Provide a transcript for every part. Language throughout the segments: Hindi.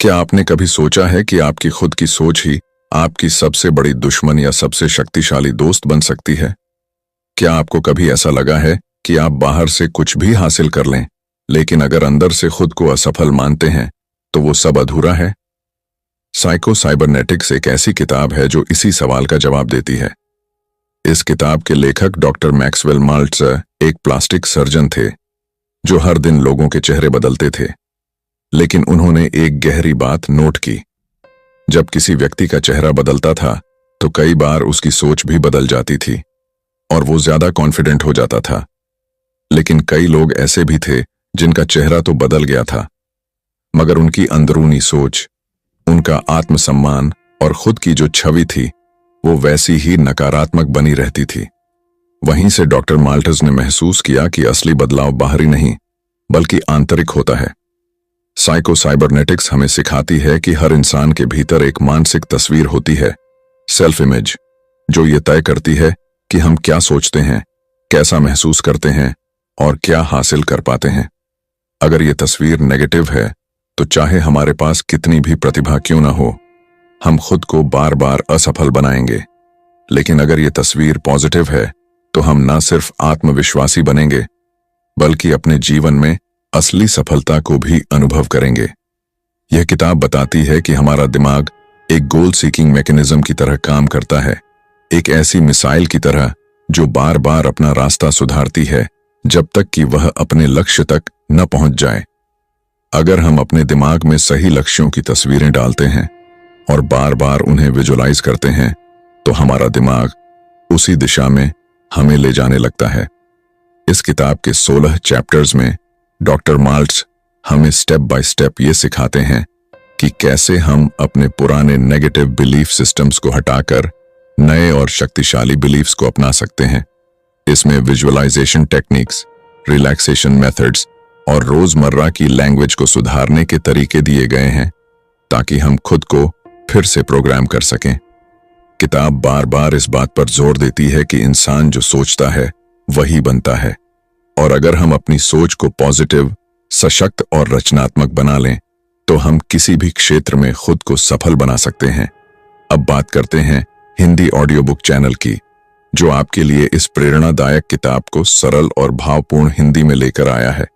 क्या आपने कभी सोचा है कि आपकी खुद की सोच ही आपकी सबसे बड़ी दुश्मन या सबसे शक्तिशाली दोस्त बन सकती है? क्या आपको कभी ऐसा लगा है कि आप बाहर से कुछ भी हासिल कर लें, लेकिन अगर अंदर से खुद को असफल मानते हैं तो वो सब अधूरा है? साइको साइबरनेटिक्स एक ऐसी किताब है जो इसी सवाल का जवाब देती है। इस किताब के लेखक डॉक्टर मैक्सवेल माल्ट्ज एक प्लास्टिक सर्जन थे जो हर दिन लोगों के चेहरे बदलते थे। लेकिन उन्होंने एक गहरी बात नोट की। जब किसी व्यक्ति का चेहरा बदलता था तो कई बार उसकी सोच भी बदल जाती थी और वो ज्यादा कॉन्फिडेंट हो जाता था। लेकिन कई लोग ऐसे भी थे जिनका चेहरा तो बदल गया था, मगर उनकी अंदरूनी सोच, उनका आत्मसम्मान और खुद की जो छवि थी वो वैसी ही नकारात्मक बनी रहती थी। वहीं से डॉक्टर माल्टज ने महसूस किया कि असली बदलाव बाहरी नहीं बल्कि आंतरिक होता है। साइको साइबरनेटिक्स हमें सिखाती है कि हर इंसान के भीतर एक मानसिक तस्वीर होती है, सेल्फ इमेज, जो ये तय करती है कि हम क्या सोचते हैं, कैसा महसूस करते हैं और क्या हासिल कर पाते हैं। अगर ये तस्वीर नेगेटिव है तो चाहे हमारे पास कितनी भी प्रतिभा क्यों ना हो, हम खुद को बार बार असफल बनाएंगे। लेकिन अगर ये तस्वीर पॉजिटिव है तो हम न सिर्फ आत्मविश्वासी बनेंगे बल्कि अपने जीवन में असली सफलता को भी अनुभव करेंगे। यह किताब बताती है कि हमारा दिमाग एक गोल सीकिंग मैकेनिज्म की तरह काम करता है, एक ऐसी मिसाइल की तरह जो बार बार अपना रास्ता सुधारती है जब तक कि वह अपने लक्ष्य तक न पहुंच जाए। अगर हम अपने दिमाग में सही लक्ष्यों की तस्वीरें डालते हैं और बार बार उन्हें विजुलाइज करते हैं तो हमारा दिमाग उसी दिशा में हमें ले जाने लगता है। इस किताब के 16 चैप्टर्स में डॉक्टर माल्ट्ज हमें स्टेप बाय स्टेप ये सिखाते हैं कि कैसे हम अपने पुराने नेगेटिव बिलीफ सिस्टम्स को हटाकर नए और शक्तिशाली बिलीफ्स को अपना सकते हैं। इसमें विजुअलाइजेशन टेक्निक्स, रिलैक्सेशन मेथड्स और रोजमर्रा की लैंग्वेज को सुधारने के तरीके दिए गए हैं ताकि हम खुद को फिर से प्रोग्राम कर सकें। किताब बार बार इस बात पर जोर देती है कि इंसान जो सोचता है वही बनता है, और अगर हम अपनी सोच को पॉजिटिव, सशक्त और रचनात्मक बना लें तो हम किसी भी क्षेत्र में खुद को सफल बना सकते हैं। अब बात करते हैं हिंदी ऑडियो बुक चैनल की, जो आपके लिए इस प्रेरणादायक किताब को सरल और भावपूर्ण हिंदी में लेकर आया है।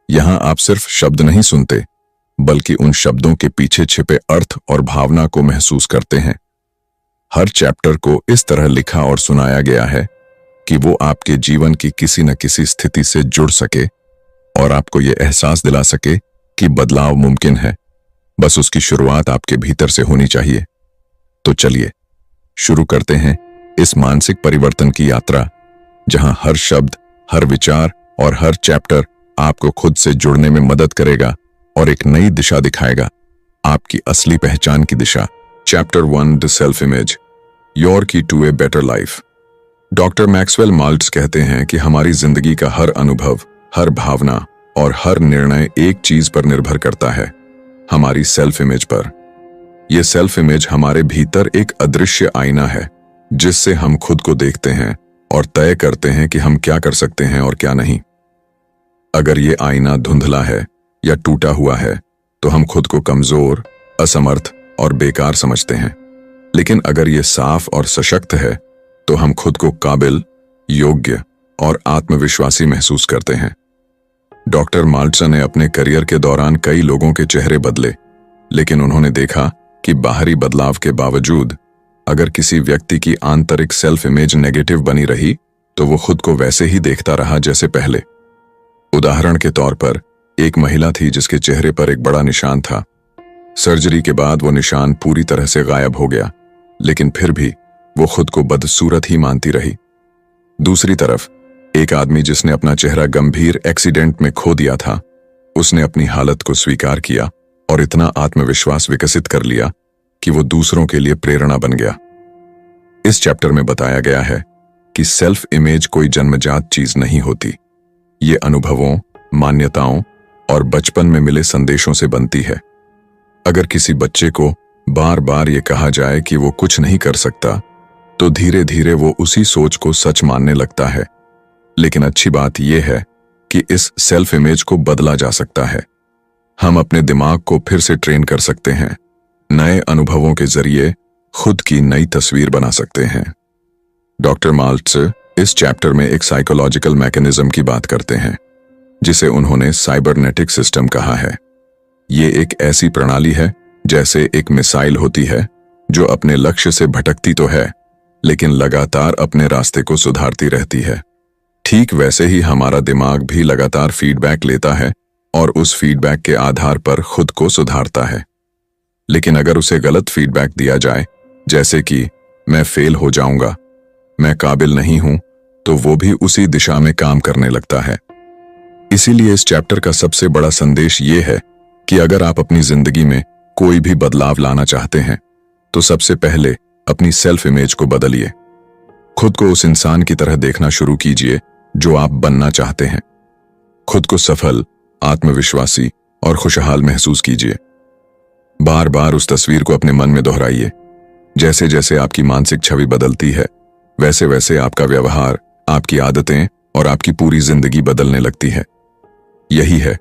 यहां आप सिर्फ शब्द नहीं सुनते बल्कि उन शब्दों के पीछे छिपे अर्थ और भावना को महसूस करते हैं। हर चैप्टर को इस तरह लिखा और सुनाया गया है कि वो आपके जीवन की किसी न किसी स्थिति से जुड़ सके और आपको ये एहसास दिला सके कि बदलाव मुमकिन है, बस उसकी शुरुआत आपके भीतर से होनी चाहिए। तो चलिए शुरू करते हैं इस मानसिक परिवर्तन की यात्रा, जहां हर शब्द, हर विचार और हर चैप्टर आपको खुद से जुड़ने में मदद करेगा और एक नई दिशा दिखाएगा, आपकी असली पहचान की दिशा। Chapter 1, the self image, your key to a better life. Doctor Maxwell Maltz कहते हैं कि हमारी जिंदगी का हर अनुभव, हर भावना और हर निर्णय एक चीज पर निर्भर करता है, हमारी सेल्फ इमेज पर। यह सेल्फ इमेज हमारे भीतर एक अदृश्य आईना है जिससे हम खुद को देखते हैं और तय करते हैं कि हम क्या कर सकते हैं और क्या नहीं। अगर ये आईना धुंधला है या टूटा हुआ है तो हम खुद को कमजोर, असमर्थ और बेकार समझते हैं। लेकिन अगर ये साफ और सशक्त है तो हम खुद को काबिल, योग्य और आत्मविश्वासी महसूस करते हैं। डॉक्टर माल्ट्ज ने अपने करियर के दौरान कई लोगों के चेहरे बदले, लेकिन उन्होंने देखा कि बाहरी बदलाव के बावजूद अगर किसी व्यक्ति की आंतरिक सेल्फ इमेज नेगेटिव बनी रही तो वो खुद को वैसे ही देखता रहा जैसे पहले। उदाहरण के तौर पर एक महिला थी जिसके चेहरे पर एक बड़ा निशान था। सर्जरी के बाद वो निशान पूरी तरह से गायब हो गया, लेकिन फिर भी वो खुद को बदसूरत ही मानती रही। दूसरी तरफ एक आदमी जिसने अपना चेहरा गंभीर एक्सीडेंट में खो दिया था, उसने अपनी हालत को स्वीकार किया और इतना आत्मविश्वास विकसित कर लिया कि वो दूसरों के लिए प्रेरणा बन गया। इस चैप्टर में बताया गया है कि सेल्फ इमेज कोई जन्मजात चीज नहीं होती, ये अनुभवों, मान्यताओं और बचपन में मिले संदेशों से बनती है। अगर किसी बच्चे को बार बार ये कहा जाए कि वो कुछ नहीं कर सकता तो धीरे धीरे वो उसी सोच को सच मानने लगता है। लेकिन अच्छी बात यह है कि इस सेल्फ इमेज को बदला जा सकता है। हम अपने दिमाग को फिर से ट्रेन कर सकते हैं, नए अनुभवों के जरिए खुद की नई तस्वीर बना सकते हैं। डॉक्टर माल्ट्स इस चैप्टर में एक साइकोलॉजिकल मैकेनिज्म की बात करते हैं जिसे उन्होंने साइबरनेटिक सिस्टम कहा है। ये एक ऐसी प्रणाली है जैसे एक मिसाइल होती है जो अपने लक्ष्य से भटकती तो है लेकिन लगातार अपने रास्ते को सुधारती रहती है। ठीक वैसे ही हमारा दिमाग भी लगातार फीडबैक लेता है और उस फीडबैक के आधार पर खुद को सुधारता है। लेकिन अगर उसे गलत फीडबैक दिया जाए, जैसे कि मैं फेल हो जाऊंगा, मैं काबिल नहीं हूं, तो वो भी उसी दिशा में काम करने लगता है। इसीलिए इस चैप्टर का सबसे बड़ा संदेश ये है कि अगर आप अपनी जिंदगी में कोई भी बदलाव लाना चाहते हैं तो सबसे पहले अपनी सेल्फ इमेज को बदलिए। खुद को उस इंसान की तरह देखना शुरू कीजिए जो आप बनना चाहते हैं। खुद को सफल, आत्मविश्वासी और खुशहाल महसूस कीजिए। बार बार उस तस्वीर को अपने मन में दोहराइए। जैसे जैसे आपकी मानसिक छवि बदलती है, वैसे वैसे आपका व्यवहार, आपकी आदतें और आपकी पूरी जिंदगी बदलने लगती है। यही है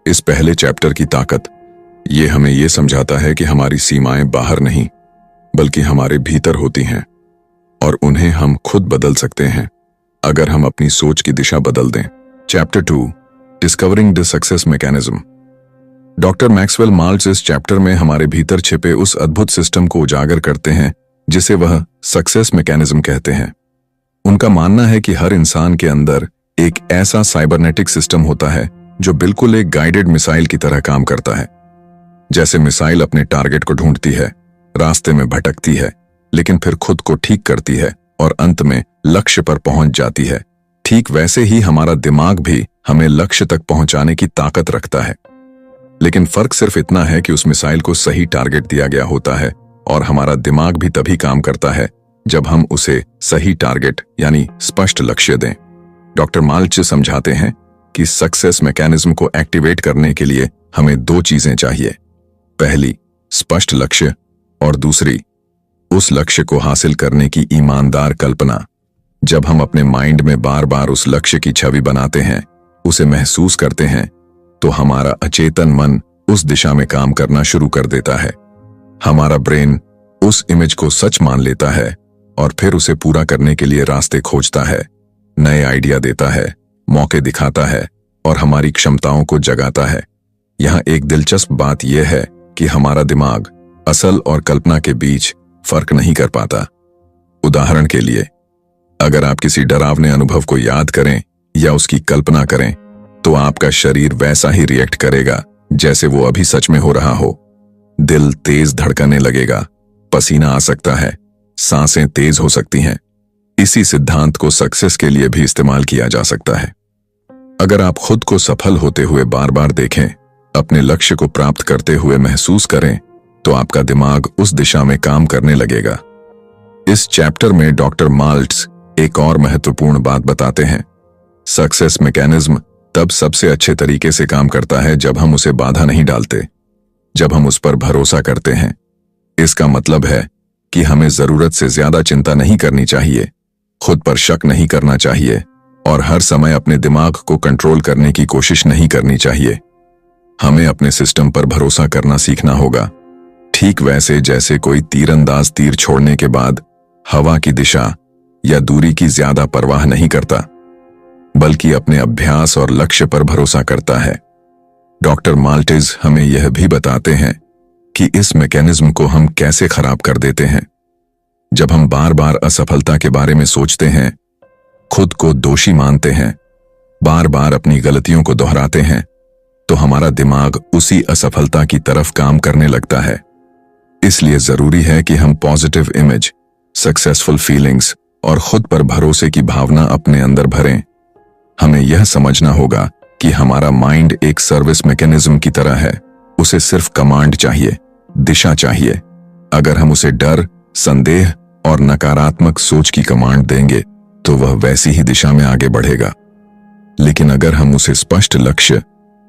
इस पहले चैप्टर की ताकत। ये हमें ये समझाता है कि हमारी सीमाएं बाहर नहीं बल्कि हमारे भीतर होती हैं और उन्हें हम खुद बदल सकते हैं अगर हम अपनी सोच की दिशा बदल दें। Chapter 2, discovering the success mechanism. Doctor Maxwell Maltz इस चैप्टर में हमारे भीतर छिपे उस अद्भुत सिस्टम को उजागर करते हैं जिसे वह सक्सेस मैकेनिज्म कहते हैं। उनका मानना है कि हर इंसान के अंदर एक ऐसा साइबरनेटिक सिस्टम होता है जो बिल्कुल एक गाइडेड मिसाइल की तरह काम करता है। जैसे मिसाइल अपने टारगेट को ढूंढती है, रास्ते में भटकती है, लेकिन फिर खुद को ठीक करती है और अंत में लक्ष्य पर पहुंच जाती है। ठीक वैसे ही हमारा दिमाग भी हमें लक्ष्य तक पहुंचाने की ताकत रखता है। लेकिन फर्क सिर्फ इतना है कि उस मिसाइल को सही टारगेट दिया गया होता है और हमारा दिमाग भी तभी काम करता है जब हम उसे सही टारगेट यानी स्पष्ट लक्ष्य दें। डॉक्टर माल्ट्स समझाते हैं कि सक्सेस मैकेनिज्म को एक्टिवेट करने के लिए हमें 2 चीजें चाहिए। पहली, स्पष्ट लक्ष्य और दूसरी, उस लक्ष्य को हासिल करने की ईमानदार कल्पना। जब हम अपने माइंड में बार बार उस लक्ष्य की छवि बनाते हैं, उसे महसूस करते हैं, तो हमारा अचेतन मन उस दिशा में काम करना शुरू कर देता है। हमारा ब्रेन उस इमेज को सच मान लेता है और फिर उसे पूरा करने के लिए रास्ते खोजता है, नए आइडिया देता है, मौके दिखाता है और हमारी क्षमताओं को जगाता है। यहाँ एक दिलचस्प बात यह है कि हमारा दिमाग असल और कल्पना के बीच फर्क नहीं कर पाता। उदाहरण के लिए, अगर आप किसी डरावने अनुभव को याद करें या उसकी कल्पना करें, तो आपका शरीर वैसा ही रिएक्ट करेगा जैसे वो अभी सच में हो रहा हो। दिल तेज धड़कने लगेगा, पसीना आ सकता है, सांसें तेज हो सकती हैं। इसी सिद्धांत को सक्सेस के लिए भी इस्तेमाल किया जा सकता है। अगर आप खुद को सफल होते हुए बार बार देखें, अपने लक्ष्य को प्राप्त करते हुए महसूस करें, तो आपका दिमाग उस दिशा में काम करने लगेगा। इस चैप्टर में डॉक्टर माल्ट्स एक और महत्वपूर्ण बात बताते हैं। सक्सेस मैकेनिज्म तब सबसे अच्छे तरीके से काम करता है जब हम उसे बाधा नहीं डालते, जब हम उस पर भरोसा करते हैं। इसका मतलब है कि हमें जरूरत से ज्यादा चिंता नहीं करनी चाहिए, खुद पर शक नहीं करना चाहिए और हर समय अपने दिमाग को कंट्रोल करने की कोशिश नहीं करनी चाहिए। हमें अपने सिस्टम पर भरोसा करना सीखना होगा, ठीक वैसे जैसे कोई तीरंदाज तीर छोड़ने के बाद हवा की दिशा या दूरी की ज्यादा परवाह नहीं करता, बल्कि अपने अभ्यास और लक्ष्य पर भरोसा करता है। डॉक्टर माल्टेज हमें यह भी बताते हैं कि इस मैकेनिज्म को हम कैसे खराब कर देते हैं। जब हम बार बार असफलता के बारे में सोचते हैं, खुद को दोषी मानते हैं, बार बार अपनी गलतियों को दोहराते हैं, तो हमारा दिमाग उसी असफलता की तरफ काम करने लगता है। इसलिए जरूरी है कि हम पॉजिटिव इमेज, सक्सेसफुल फीलिंग्स और खुद पर भरोसे की भावना अपने अंदर भरें। हमें यह समझना होगा कि हमारा माइंड एक सर्विस मैकेनिज्म की तरह है। उसे सिर्फ कमांड चाहिए, दिशा चाहिए। अगर हम उसे डर, संदेह और नकारात्मक सोच की कमांड देंगे तो वह वैसी ही दिशा में आगे बढ़ेगा। लेकिन अगर हम उसे स्पष्ट लक्ष्य,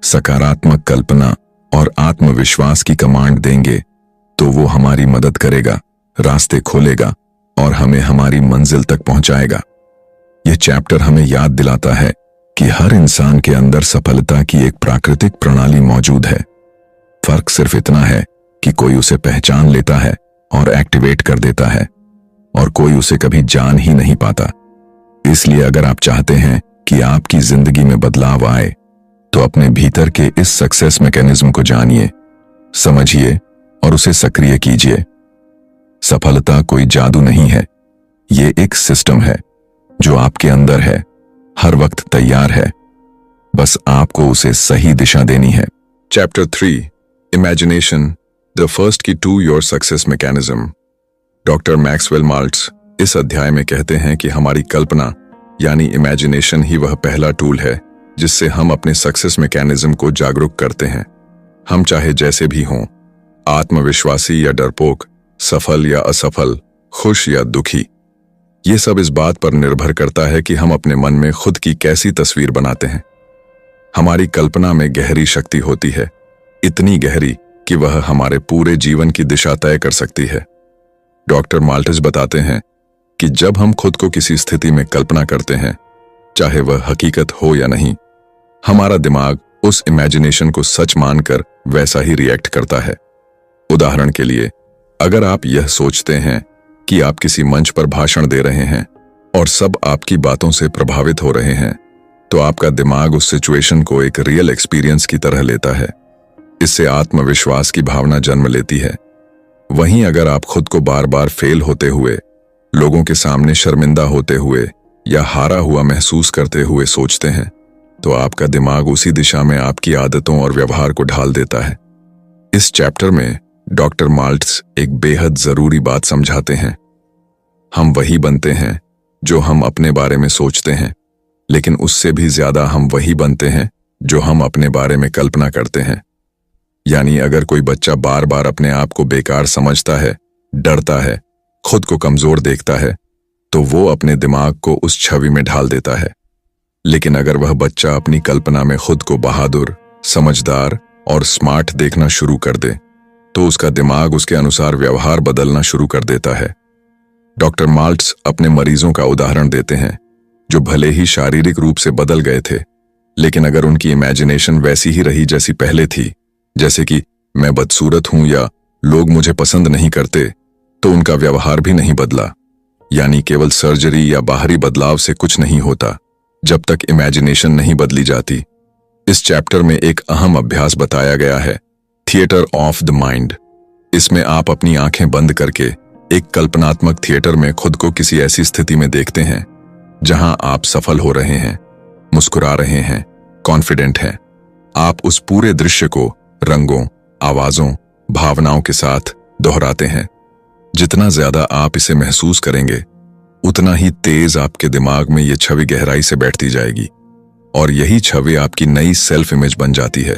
सकारात्मक कल्पना और आत्मविश्वास की कमांड देंगे तो वो हमारी मदद करेगा, रास्ते खोलेगा और हमें हमारी मंजिल तक पहुंचाएगा। यह चैप्टर हमें याद दिलाता है कि हर इंसान के अंदर सफलता की एक प्राकृतिक प्रणाली मौजूद है। फर्क सिर्फ इतना है कि कोई उसे पहचान लेता है और एक्टिवेट कर देता है, और कोई उसे कभी जान ही नहीं पाता। इसलिए अगर आप चाहते हैं कि आपकी जिंदगी में बदलाव आए, तो अपने भीतर के इस सक्सेस मैकेनिज्म को जानिए, समझिए और उसे सक्रिय कीजिए। सफलता कोई जादू नहीं है, ये एक सिस्टम है जो आपके अंदर है, हर वक्त तैयार है, बस आपको उसे सही दिशा देनी है। Chapter 3, imagination, the first key to your success mechanism. Doctor Maxwell Maltz इस अध्याय में कहते हैं कि हमारी कल्पना यानी इमेजिनेशन ही वह पहला टूल है जिससे हम अपने सक्सेस मैकेनिज्म को जागरूक करते हैं। हम चाहे जैसे भी हों, आत्मविश्वासी या डरपोक, सफल या असफल, खुश या दुखी, ये सब इस बात पर निर्भर करता है कि हम अपने मन में खुद की कैसी तस्वीर बनाते हैं। हमारी कल्पना में गहरी शक्ति होती है, इतनी गहरी कि वह हमारे पूरे जीवन की दिशा तय कर सकती है। डॉक्टर माल्टस बताते हैं कि जब हम खुद को किसी स्थिति में कल्पना करते हैं, चाहे वह हकीकत हो या नहीं, हमारा दिमाग उस इमेजिनेशन को सच मानकर वैसा ही रिएक्ट करता है। उदाहरण के लिए, अगर आप यह सोचते हैं कि आप किसी मंच पर भाषण दे रहे हैं और सब आपकी बातों से प्रभावित हो रहे हैं, तो आपका दिमाग उस सिचुएशन को एक रियल एक्सपीरियंस की तरह लेता है। इससे आत्मविश्वास की भावना जन्म लेती है। वहीं अगर आप खुद को बार बार फेल होते हुए, लोगों के सामने शर्मिंदा होते हुए या हारा हुआ महसूस करते हुए सोचते हैं, तो आपका दिमाग उसी दिशा में आपकी आदतों और व्यवहार को ढाल देता है। इस चैप्टर में डॉक्टर माल्ट्स एक बेहद जरूरी बात समझाते हैं। हम वही बनते हैं जो हम अपने बारे में सोचते हैं, लेकिन उससे भी ज्यादा हम वही बनते हैं जो हम अपने बारे में कल्पना करते हैं। यानी अगर कोई बच्चा बार बार अपने आप को बेकार समझता है, डरता है, खुद को कमजोर देखता है, तो वो अपने दिमाग को उस छवि में ढाल देता है। लेकिन अगर वह बच्चा अपनी कल्पना में खुद को बहादुर, समझदार और स्मार्ट देखना शुरू कर दे, तो उसका दिमाग उसके अनुसार व्यवहार बदलना शुरू कर देता है। डॉक्टर माल्ट्स अपने मरीजों का उदाहरण देते हैं जो भले ही शारीरिक रूप से बदल गए थे, लेकिन अगर उनकी इमेजिनेशन वैसी ही रही जैसी पहले थी, जैसे कि मैं बदसूरत हूं या लोग मुझे पसंद नहीं करते, तो उनका व्यवहार भी नहीं बदला। यानी केवल सर्जरी या बाहरी बदलाव से कुछ नहीं होता जब तक इमेजिनेशन नहीं बदली जाती। इस चैप्टर में एक अहम अभ्यास बताया गया है, थिएटर ऑफ द माइंड। इसमें आप अपनी आंखें बंद करके एक कल्पनात्मक थिएटर में खुद को किसी ऐसी स्थिति में देखते हैं जहां आप सफल हो रहे हैं, मुस्कुरा रहे हैं, कॉन्फिडेंट हैं। आप उस पूरे दृश्य को रंगों, आवाजों, भावनाओं के साथ दोहराते हैं। जितना ज्यादा आप इसे महसूस करेंगे, उतना ही तेज आपके दिमाग में यह छवि गहराई से बैठती जाएगी और यही छवि आपकी नई सेल्फ इमेज बन जाती है।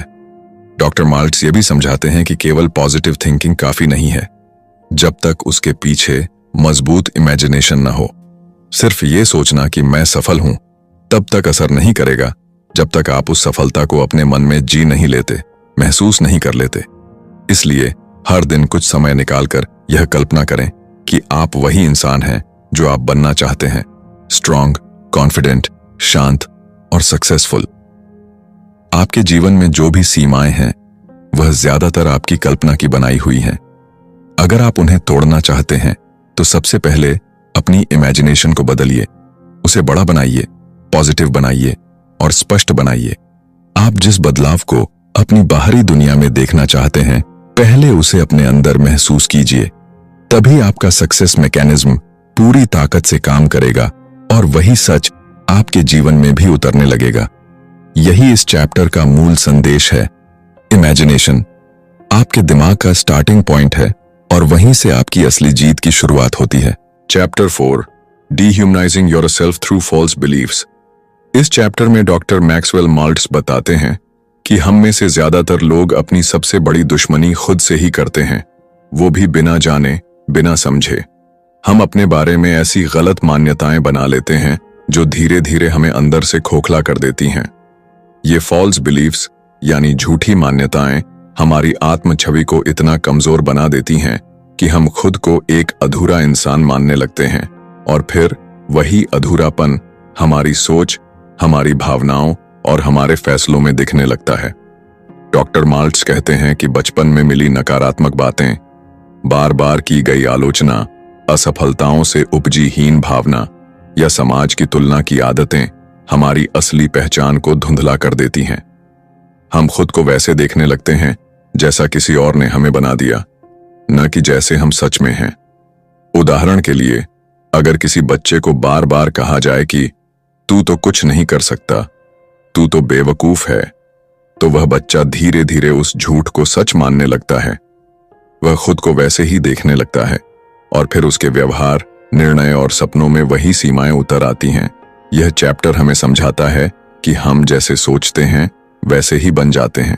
डॉक्टर माल्ट्स ये भी समझाते हैं कि केवल पॉजिटिव थिंकिंग काफी नहीं है जब तक उसके पीछे मजबूत इमेजिनेशन न हो। सिर्फ ये सोचना कि मैं सफल हूं तब तक असर नहीं करेगा जब तक आप उस सफलता को अपने मन में जी नहीं लेते, महसूस नहीं कर लेते। इसलिए हर दिन कुछ समय निकालकर यह कल्पना करें कि आप वही इंसान हैं जो आप बनना चाहते हैं, स्ट्रांग, कॉन्फिडेंट, शांत और सक्सेसफुल। आपके जीवन में जो भी सीमाएं हैं, वह ज्यादातर आपकी कल्पना की बनाई हुई हैं। अगर आप उन्हें तोड़ना चाहते हैं, तो सबसे पहले अपनी इमेजिनेशन को बदलिए, उसे बड़ा बनाइए, पॉजिटिव बनाइए और स्पष्ट बनाइए। आप जिस बदलाव को अपनी बाहरी दुनिया में देखना चाहते हैं, पहले उसे अपने अंदर महसूस कीजिए। तभी आपका सक्सेस मैकेनिज्म पूरी ताकत से काम करेगा और वही सच आपके जीवन में भी उतरने लगेगा। यही इस चैप्टर का मूल संदेश है। इमेजिनेशन आपके दिमाग का स्टार्टिंग पॉइंट है और वहीं से आपकी असली जीत की शुरुआत होती है। Chapter 4, dehumanising yourself through false beliefs. इस चैप्टर में डॉक्टर मैक्सवेल माल्ट्स बताते हैं कि हम में से ज्यादातर लोग अपनी सबसे बड़ी दुश्मनी खुद से ही करते हैं, वो भी बिना जाने, बिना समझे। हम अपने बारे में ऐसी गलत मान्यताएं बना लेते हैं जो धीरे धीरे हमें अंदर से खोखला कर देती हैं। ये फॉल्स बिलीव्स यानी झूठी मान्यताएं हमारी आत्म छवि को इतना कमजोर बना देती हैं कि हम खुद को एक अधूरा इंसान मानने लगते हैं और फिर वही अधूरापन हमारी सोच, हमारी भावनाओं और हमारे फैसलों में दिखने लगता है। डॉक्टर माल्ट्स कहते हैं कि बचपन में मिली नकारात्मक बातें, बार बार की गई आलोचना, असफलताओं से उपजी हीन भावना या समाज की तुलना की आदतें हमारी असली पहचान को धुंधला कर देती हैं। हम खुद को वैसे देखने लगते हैं जैसा किसी और ने हमें बना दिया, न कि जैसे हम सच में हैं। उदाहरण के लिए, अगर किसी बच्चे को बार बार कहा जाए कि तू तो कुछ नहीं कर सकता, तू तो बेवकूफ है, तो वह बच्चा धीरे धीरे उस झूठ को सच मानने लगता है। वह खुद को वैसे ही देखने लगता है और फिर उसके व्यवहार, निर्णय और सपनों में वही सीमाएं उतर आती हैं। यह चैप्टर हमें समझाता है कि हम जैसे सोचते हैं वैसे ही बन जाते हैं,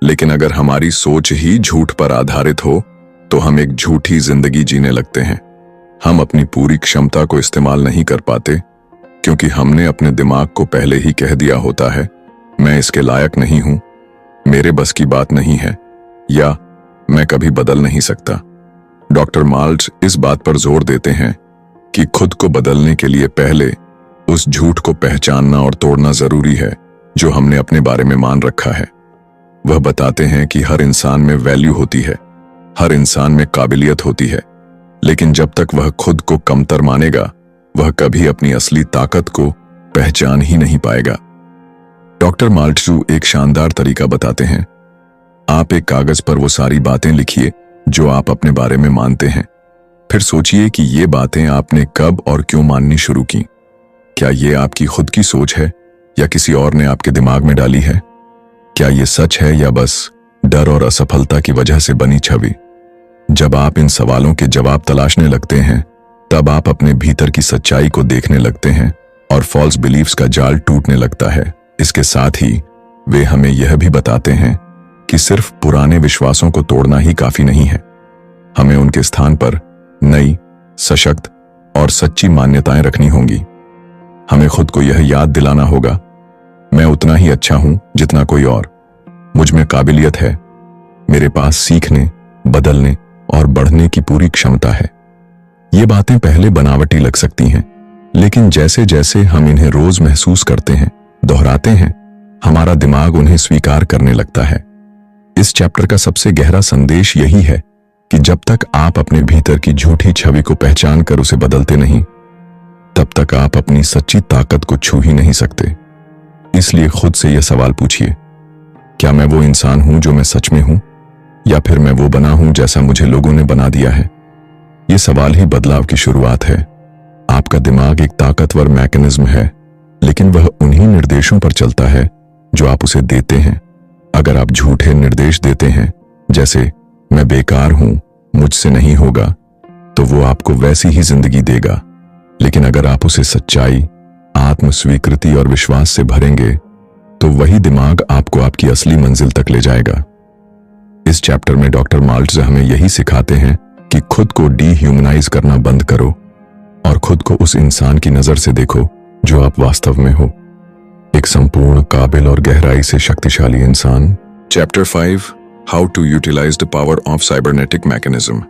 लेकिन अगर हमारी सोच ही झूठ पर आधारित हो तो हम एक झूठी जिंदगी जीने लगते हैं। हम अपनी पूरी क्षमता को इस्तेमाल नहीं कर पाते क्योंकि हमने अपने दिमाग को पहले ही कह दिया होता है, मैं इसके लायक नहीं हूं, मेरे बस की बात नहीं है, या मैं कभी बदल नहीं सकता। डॉक्टर माल्ट्स इस बात पर जोर देते हैं कि खुद को बदलने के लिए पहले उस झूठ को पहचानना और तोड़ना जरूरी है जो हमने अपने बारे में मान रखा है। वह बताते हैं कि हर इंसान में वैल्यू होती है, हर इंसान में काबिलियत होती है, लेकिन जब तक वह खुद को कमतर मानेगा वह कभी अपनी असली ताकत को पहचान ही नहीं पाएगा। डॉक्टर माल्ट्स एक शानदार तरीका बताते हैं। आप एक कागज पर वो सारी बातें लिखिए जो आप अपने बारे में मानते हैं। फिर सोचिए कि ये बातें आपने कब और क्यों माननी शुरू की। क्या ये आपकी खुद की सोच है या किसी और ने आपके दिमाग में डाली है? क्या ये सच है या बस डर और असफलता की वजह से बनी छवि? जब आप इन सवालों के जवाब तलाशने लगते हैं तब आप अपने भीतर की सच्चाई को देखने लगते हैं और फॉल्स बिलीफ्स का जाल टूटने लगता है। इसके साथ ही वे हमें यह भी बताते हैं कि सिर्फ पुराने विश्वासों को तोड़ना ही काफी नहीं है, हमें उनके स्थान पर नई, सशक्त और सच्ची मान्यताएं रखनी होंगी। हमें खुद को यह याद दिलाना होगा, मैं उतना ही अच्छा हूं जितना कोई और, मुझ में काबिलियत है, मेरे पास सीखने, बदलने और बढ़ने की पूरी क्षमता है। ये बातें पहले बनावटी लग सकती हैं, लेकिन जैसे जैसे हम इन्हें रोज महसूस करते हैं, दोहराते हैं, हमारा दिमाग उन्हें स्वीकार करने लगता है। इस चैप्टर का सबसे गहरा संदेश यही है कि जब तक आप अपने भीतर की झूठी छवि को पहचान कर उसे बदलते नहीं, तब तक आप अपनी सच्ची ताकत को छू ही नहीं सकते। इसलिए खुद से यह सवाल पूछिए, क्या मैं वो इंसान हूं जो मैं सच में हूं, या फिर मैं वो बना हूं जैसा मुझे लोगों ने बना दिया है? ये सवाल ही बदलाव की शुरुआत है। आपका दिमाग एक ताकतवर मैकेनिज्म है, लेकिन वह उन्हीं निर्देशों पर चलता है जो आप उसे देते हैं। अगर आप झूठे निर्देश देते हैं, जैसे मैं बेकार हूं, मुझसे नहीं होगा, तो वो आपको वैसी ही जिंदगी देगा। लेकिन अगर आप उसे सच्चाई, आत्म स्वीकृति और विश्वास से भरेंगे, तो वही दिमाग आपको आपकी असली मंजिल तक ले जाएगा। इस चैप्टर में डॉक्टर माल्ट्स हमें यही सिखाते हैं कि खुद को डीह्यूमनाइज करना बंद करो और खुद को उस इंसान की नजर से देखो जो आप वास्तव में हो, एक संपूर्ण, काबिल और गहराई से शक्तिशाली इंसान। Chapter 5, how to utilize the power of cybernetic mechanism.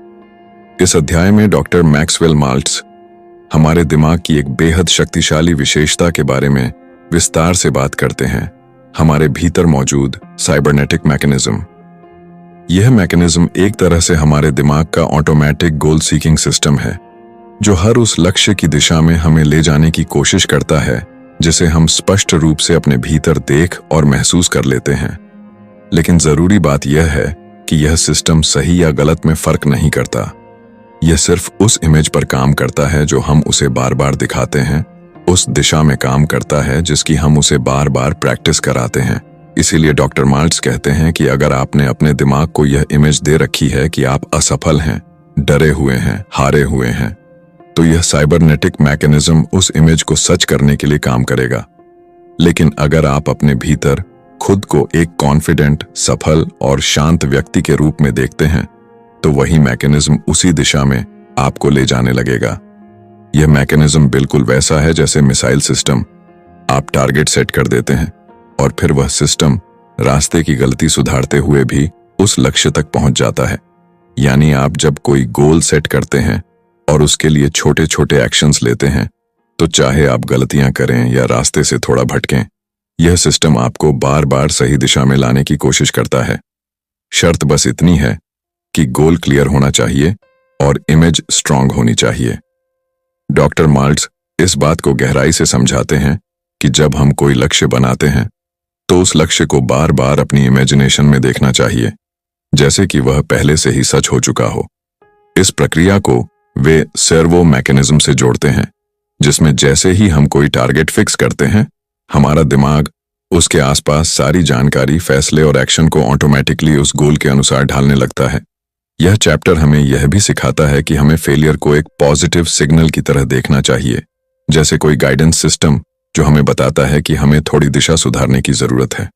इस अध्याय में डॉक्टर मैक्सवेल माल्ट्स हमारे दिमाग की एक बेहद शक्तिशाली विशेषता के बारे में विस्तार से बात करते हैं, हमारे भीतर मौजूद साइबरनेटिक मैकेनिज्म। यह मैकेनिज्म एक तरह से हमारे दिमाग का ऑटोमेटिक गोल सीकिंग सिस्टम है, जो हर उस लक्ष्य की दिशा में हमें ले जाने की कोशिश करता है जिसे हम स्पष्ट रूप से अपने भीतर देख और महसूस कर लेते हैं। लेकिन जरूरी बात यह है कि यह सिस्टम सही या गलत में फर्क नहीं करता। यह सिर्फ उस इमेज पर काम करता है जो हम उसे बार बार दिखाते हैं, उस दिशा में काम करता है जिसकी हम उसे बार बार प्रैक्टिस कराते हैं। इसीलिए डॉक्टर माल्ट्स कहते हैं कि अगर आपने अपने दिमाग को यह इमेज दे रखी है कि आप असफल हैं, डरे हुए हैं, हारे हुए हैं, तो यह साइबरनेटिक मैकेनिज्म उस इमेज को सच करने के लिए काम करेगा। लेकिन अगर आप अपने भीतर खुद को एक कॉन्फिडेंट, सफल और शांत व्यक्ति के रूप में देखते हैं, तो वही मैकेनिज्म उसी दिशा में आपको ले जाने लगेगा। यह मैकेनिज्म बिल्कुल वैसा है जैसे मिसाइल सिस्टम। आप टारगेट सेट कर देते हैं और फिर वह सिस्टम रास्ते की गलती सुधारते हुए भी उस लक्ष्य तक पहुंच जाता है। यानी आप जब कोई गोल सेट करते हैं और उसके लिए छोटे छोटे एक्शंस लेते हैं, तो चाहे आप गलतियां करें या रास्ते से थोड़ा भटकें, यह सिस्टम आपको बार बार सही दिशा में लाने की कोशिश करता है। शर्त बस इतनी है कि गोल क्लियर होना चाहिए और इमेज स्ट्रांग होनी चाहिए। डॉक्टर माल्ट्स इस बात को गहराई से समझाते हैं कि जब हम कोई लक्ष्य बनाते हैं तो उस लक्ष्य को बार बार अपनी इमेजिनेशन में देखना चाहिए, जैसे कि वह पहले से ही सच हो चुका हो। इस प्रक्रिया को वे सर्वो मैकेनिज्म से जोड़ते हैं, जिसमें जैसे ही हम कोई टारगेट फिक्स करते हैं, हमारा दिमाग उसके आसपास सारी जानकारी, फैसले और एक्शन को ऑटोमेटिकली उस गोल के अनुसार ढालने लगता है। यह चैप्टर हमें यह भी सिखाता है कि हमें फेलियर को एक पॉजिटिव सिग्नल की तरह देखना चाहिए, जैसे कोई गाइडेंस सिस्टम जो हमें बताता है कि हमें थोड़ी दिशा सुधारने की जरूरत है।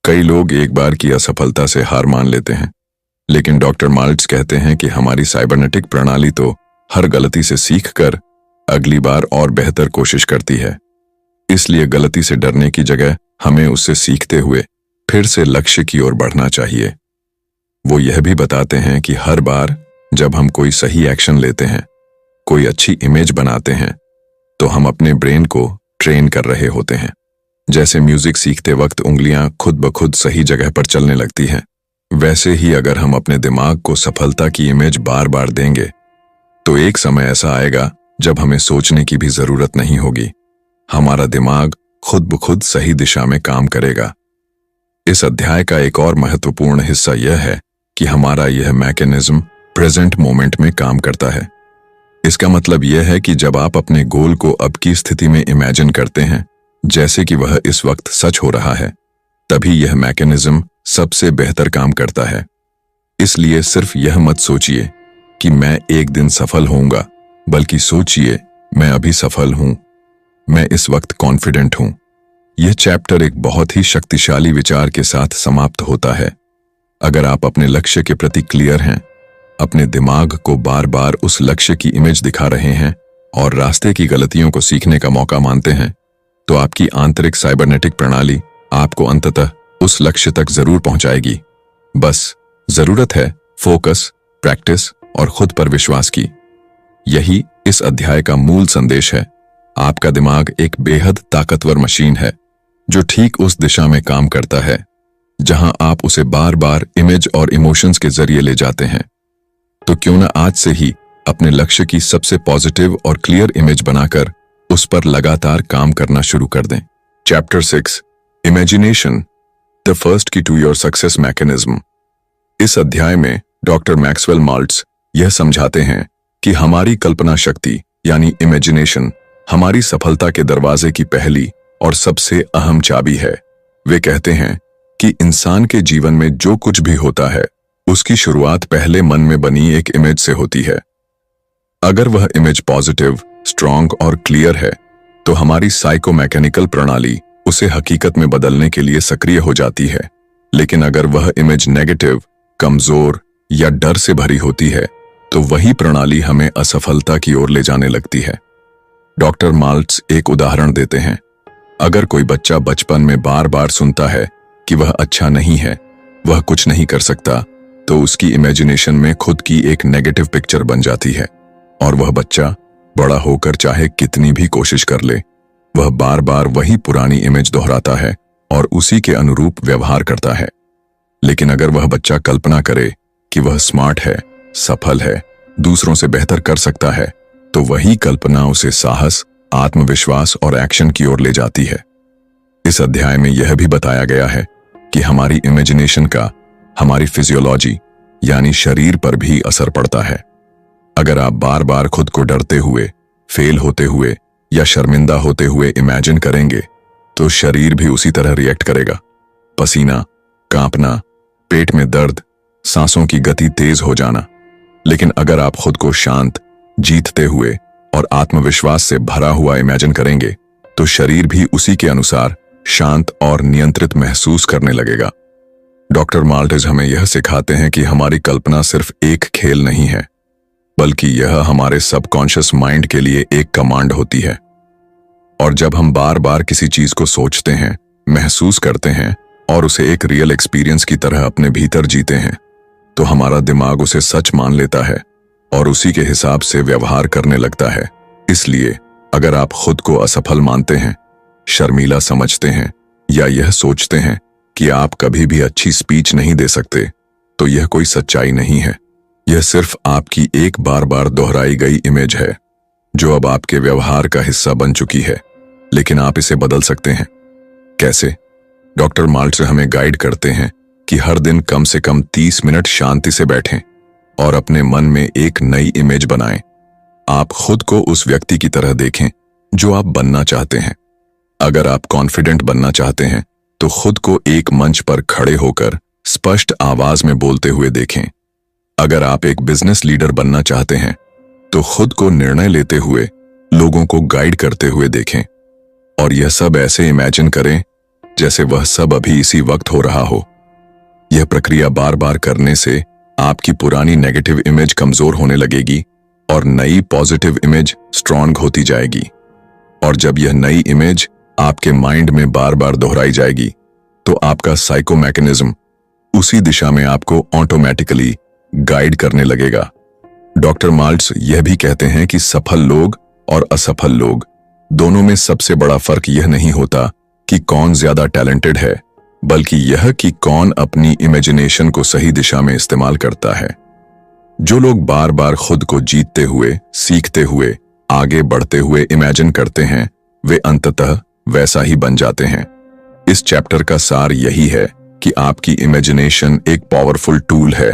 कई लोग एक बार की असफलता से हार मान लेते हैं, लेकिन डॉक्टर माल्ट्स कहते हैं कि हमारी साइबरनेटिक प्रणाली तो हर गलती से सीखकर अगली बार और बेहतर कोशिश करती है। इसलिए गलती से डरने की जगह हमें उससे सीखते हुए फिर से लक्ष्य की ओर बढ़ना चाहिए। वो यह भी बताते हैं कि हर बार जब हम कोई सही एक्शन लेते हैं, कोई अच्छी इमेज बनाते हैं, तो हम अपने ब्रेन को ट्रेन कर रहे होते हैं। जैसे म्यूजिक सीखते वक्त उंगलियां खुद ब खुद सही जगह पर चलने लगती हैं, वैसे ही अगर हम अपने दिमाग को सफलता की इमेज बार बार देंगे तो एक समय ऐसा आएगा जब हमें सोचने की भी जरूरत नहीं होगी। हमारा दिमाग खुद ब खुद सही दिशा में काम करेगा। इस अध्याय का एक और महत्वपूर्ण हिस्सा यह है कि हमारा यह मैकेनिज्म प्रेजेंट मोमेंट में काम करता है। इसका मतलब यह है कि जब आप अपने गोल को अब की स्थिति में इमेजिन करते हैं, जैसे कि वह इस वक्त सच हो रहा है, तभी यह मैकेनिज्म सबसे बेहतर काम करता है। इसलिए सिर्फ यह मत सोचिए कि मैं एक दिन सफल होऊंगा, बल्कि सोचिए मैं अभी सफल हूं, मैं इस वक्त कॉन्फिडेंट हूं। यह चैप्टर एक बहुत ही शक्तिशाली विचार के साथ समाप्त होता है। अगर आप अपने लक्ष्य के प्रति क्लियर हैं, अपने दिमाग को बार बार उस लक्ष्य की इमेज दिखा रहे हैं और रास्ते की गलतियों को सीखने का मौका मानते हैं, तो आपकी आंतरिक साइबरनेटिक प्रणाली आपको अंततः उस लक्ष्य तक जरूर पहुंचाएगी। बस जरूरत है फोकस, प्रैक्टिस और खुद पर विश्वास की। यही इस अध्याय का मूल संदेश है। आपका दिमाग एक बेहद ताकतवर मशीन है जो ठीक उस दिशा में काम करता है जहां आप उसे बार बार इमेज और इमोशंस के जरिए ले जाते हैं। तो क्यों ना आज से ही अपने लक्ष्य की सबसे पॉजिटिव और क्लियर इमेज बनाकर उस पर लगातार काम करना शुरू कर दें। Chapter 6 imagination, the first key to your success mechanism. इस अध्याय में डॉक्टर मैक्सवेल माल्ट्स यह समझाते हैं कि हमारी कल्पना शक्ति यानी इमेजिनेशन हमारी सफलता के दरवाजे की पहली और सबसे अहम चाबी है। वे कहते हैं कि इंसान के जीवन में जो कुछ भी होता है उसकी शुरुआत पहले मन में बनी एक इमेज से होती है। अगर वह इमेज पॉजिटिव, स्ट्रांग और क्लियर है तो हमारी साइकोमैकेनिकल प्रणाली उसे हकीकत में बदलने के लिए सक्रिय हो जाती है। लेकिन अगर वह इमेज नेगेटिव, कमजोर या डर से भरी होती है तो वही प्रणाली हमें असफलता की ओर ले जाने लगती है। डॉक्टर माल्ट्स एक उदाहरण देते हैं। अगर कोई बच्चा बचपन में बार बार सुनता है कि वह अच्छा नहीं है, वह कुछ नहीं कर सकता, तो उसकी इमेजिनेशन में खुद की एक नेगेटिव पिक्चर बन जाती है और वह बच्चा बड़ा होकर चाहे कितनी भी कोशिश कर ले, वह बार बार वही पुरानी इमेज दोहराता है और उसी के अनुरूप व्यवहार करता है। लेकिन अगर वह बच्चा कल्पना करे कि वह स्मार्ट है, सफल है, दूसरों से बेहतर कर सकता है, तो वही कल्पना उसे साहस, आत्मविश्वास और एक्शन की ओर ले जाती है। इस अध्याय में यह भी बताया गया है कि हमारी इमेजिनेशन का हमारी फिजियोलॉजी यानी शरीर पर भी असर पड़ता है। अगर आप बार बार खुद को डरते हुए, फेल होते हुए या शर्मिंदा होते हुए इमेजिन करेंगे तो शरीर भी उसी तरह रिएक्ट करेगा। पसीना, कांपना, पेट में दर्द, सांसों की गति तेज हो जाना। लेकिन अगर आप खुद को शांत, जीतते हुए और आत्मविश्वास से भरा हुआ इमेजिन करेंगे तो शरीर भी उसी के अनुसार शांत और नियंत्रित महसूस करने लगेगा। डॉक्टर माल्ट्स हमें यह सिखाते हैं कि हमारी कल्पना सिर्फ एक खेल नहीं है, बल्कि यह हमारे सबकॉन्शियस माइंड के लिए एक कमांड होती है। और जब हम बार बार किसी चीज को सोचते हैं, महसूस करते हैं और उसे एक रियल एक्सपीरियंस की तरह अपने भीतर जीते हैं, तो हमारा दिमाग उसे सच मान लेता है और उसी के हिसाब से व्यवहार करने लगता है। इसलिए अगर आप खुद को असफल मानते हैं, शर्मीला समझते हैं या यह सोचते हैं कि आप कभी भी अच्छी स्पीच नहीं दे सकते, तो यह कोई सच्चाई नहीं है। यह सिर्फ आपकी एक बार बार दोहराई गई इमेज है, जो अब आपके व्यवहार का हिस्सा बन चुकी है। लेकिन आप इसे बदल सकते हैं। कैसे? डॉक्टर माल्ट्स हमें गाइड करते हैं कि हर दिन कम से कम 30 मिनट शांति से बैठें और अपने मन में एक नई इमेज बनाएं। आप खुद को उस व्यक्ति की तरह देखें जो आप बनना चाहते हैं। अगर आप कॉन्फिडेंट बनना चाहते हैं तो खुद को एक मंच पर खड़े होकर स्पष्ट आवाज में बोलते हुए देखें। अगर आप एक बिजनेस लीडर बनना चाहते हैं तो खुद को निर्णय लेते हुए लोगों को गाइड करते हुए देखें। और यह सब ऐसे इमेजिन करें जैसे वह सब अभी इसी वक्त हो रहा हो। यह प्रक्रिया बार बार करने से आपकी पुरानी नेगेटिव इमेज कमजोर होने लगेगी और नई पॉजिटिव इमेज स्ट्रांग होती जाएगी। और जब यह नई इमेज आपके माइंड में बार बार दोहराई जाएगी तो आपका साइको मैकेनिज्म उसी दिशा में आपको ऑटोमेटिकली गाइड करने लगेगा। डॉक्टर माल्ट्स यह भी कहते हैं कि सफल लोग और असफल लोग दोनों में सबसे बड़ा फर्क यह नहीं होता कि कौन ज्यादा टैलेंटेड है, बल्कि यह कि कौन अपनी इमेजिनेशन को सही दिशा में इस्तेमाल करता है। जो लोग बार बार खुद को जीतते हुए, सीखते हुए, आगे बढ़ते हुए इमेजिन करते हैं, वे अंततः वैसा ही बन जाते हैं। इस चैप्टर का सार यही है कि आपकी इमेजिनेशन एक पावरफुल टूल है।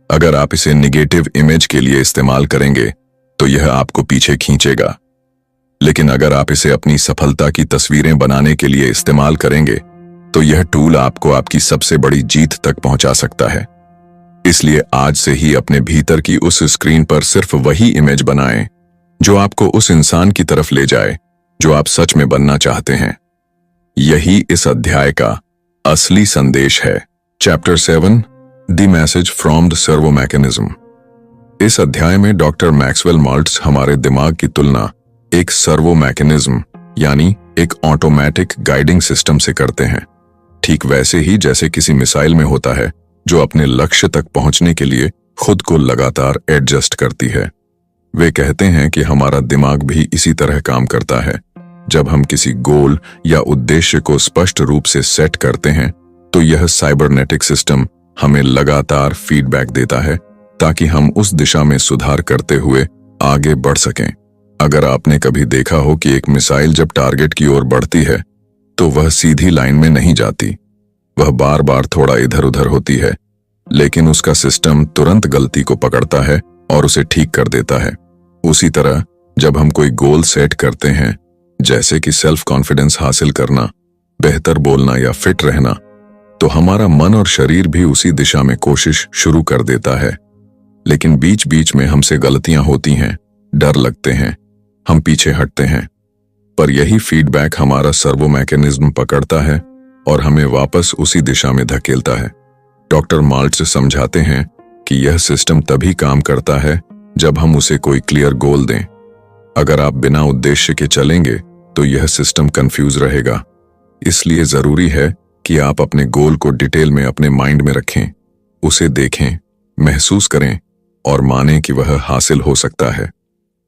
अगर आप इसे निगेटिव इमेज के लिए इस्तेमाल करेंगे तो यह आपको पीछे खींचेगा, लेकिन अगर आप इसे अपनी सफलता की तस्वीरें बनाने के लिए इस्तेमाल करेंगे तो यह टूल आपको आपकी सबसे बड़ी जीत तक पहुंचा सकता है। इसलिए आज से ही अपने भीतर की उस स्क्रीन पर सिर्फ वही इमेज बनाएं जो आपको उस इंसान की तरफ ले जाए जो आप सच में बनना चाहते हैं। यही इस अध्याय का असली संदेश है। Chapter 7, the message from the servo mechanism. इस अध्याय में डॉक्टर मैक्सवेल माल्ट्स हमारे दिमाग की तुलना एक सर्वो मैकेनिज्म यानी एक ऑटोमेटिक गाइडिंग सिस्टम से करते हैं। ठीक वैसे ही जैसे किसी मिसाइल में होता है जो अपने लक्ष्य तक पहुंचने के लिए खुद को लगातार एडजस्ट करती है। वे कहते हैं कि हमारा दिमाग भी इसी तरह काम करता है। जब हम किसी गोल या उद्देश्य को स्पष्ट रूप से सेट करते हैं तो यह साइबरनेटिक सिस्टम हमें लगातार फीडबैक देता है ताकि हम उस दिशा में सुधार करते हुए आगे बढ़ सकें। अगर आपने कभी देखा हो कि एक मिसाइल जब टारगेट की ओर बढ़ती है तो वह सीधी लाइन में नहीं जाती, वह बार बार थोड़ा इधर उधर होती है, लेकिन उसका सिस्टम तुरंत गलती को पकड़ता है और उसे ठीक कर देता है। उसी तरह जब हम कोई गोल सेट करते हैं, जैसे कि सेल्फ कॉन्फिडेंस हासिल करना, बेहतर बोलना या फिट रहना, तो हमारा मन और शरीर भी उसी दिशा में कोशिश शुरू कर देता है। लेकिन बीच बीच में हमसे गलतियां होती हैं, डर लगते हैं, हम पीछे हटते हैं, पर यही फीडबैक हमारा सर्वो मैकेनिज्म पकड़ता है और हमें वापस उसी दिशा में धकेलता है। डॉक्टर माल्ट्स समझाते हैं कि यह सिस्टम तभी काम करता है जब हम उसे कोई क्लियर गोल दें। अगर आप बिना उद्देश्य के चलेंगे तो यह सिस्टम कंफ्यूज रहेगा। इसलिए जरूरी है कि आप अपने गोल को डिटेल में अपने माइंड में रखें, उसे देखें, महसूस करें और मानें कि वह हासिल हो सकता है।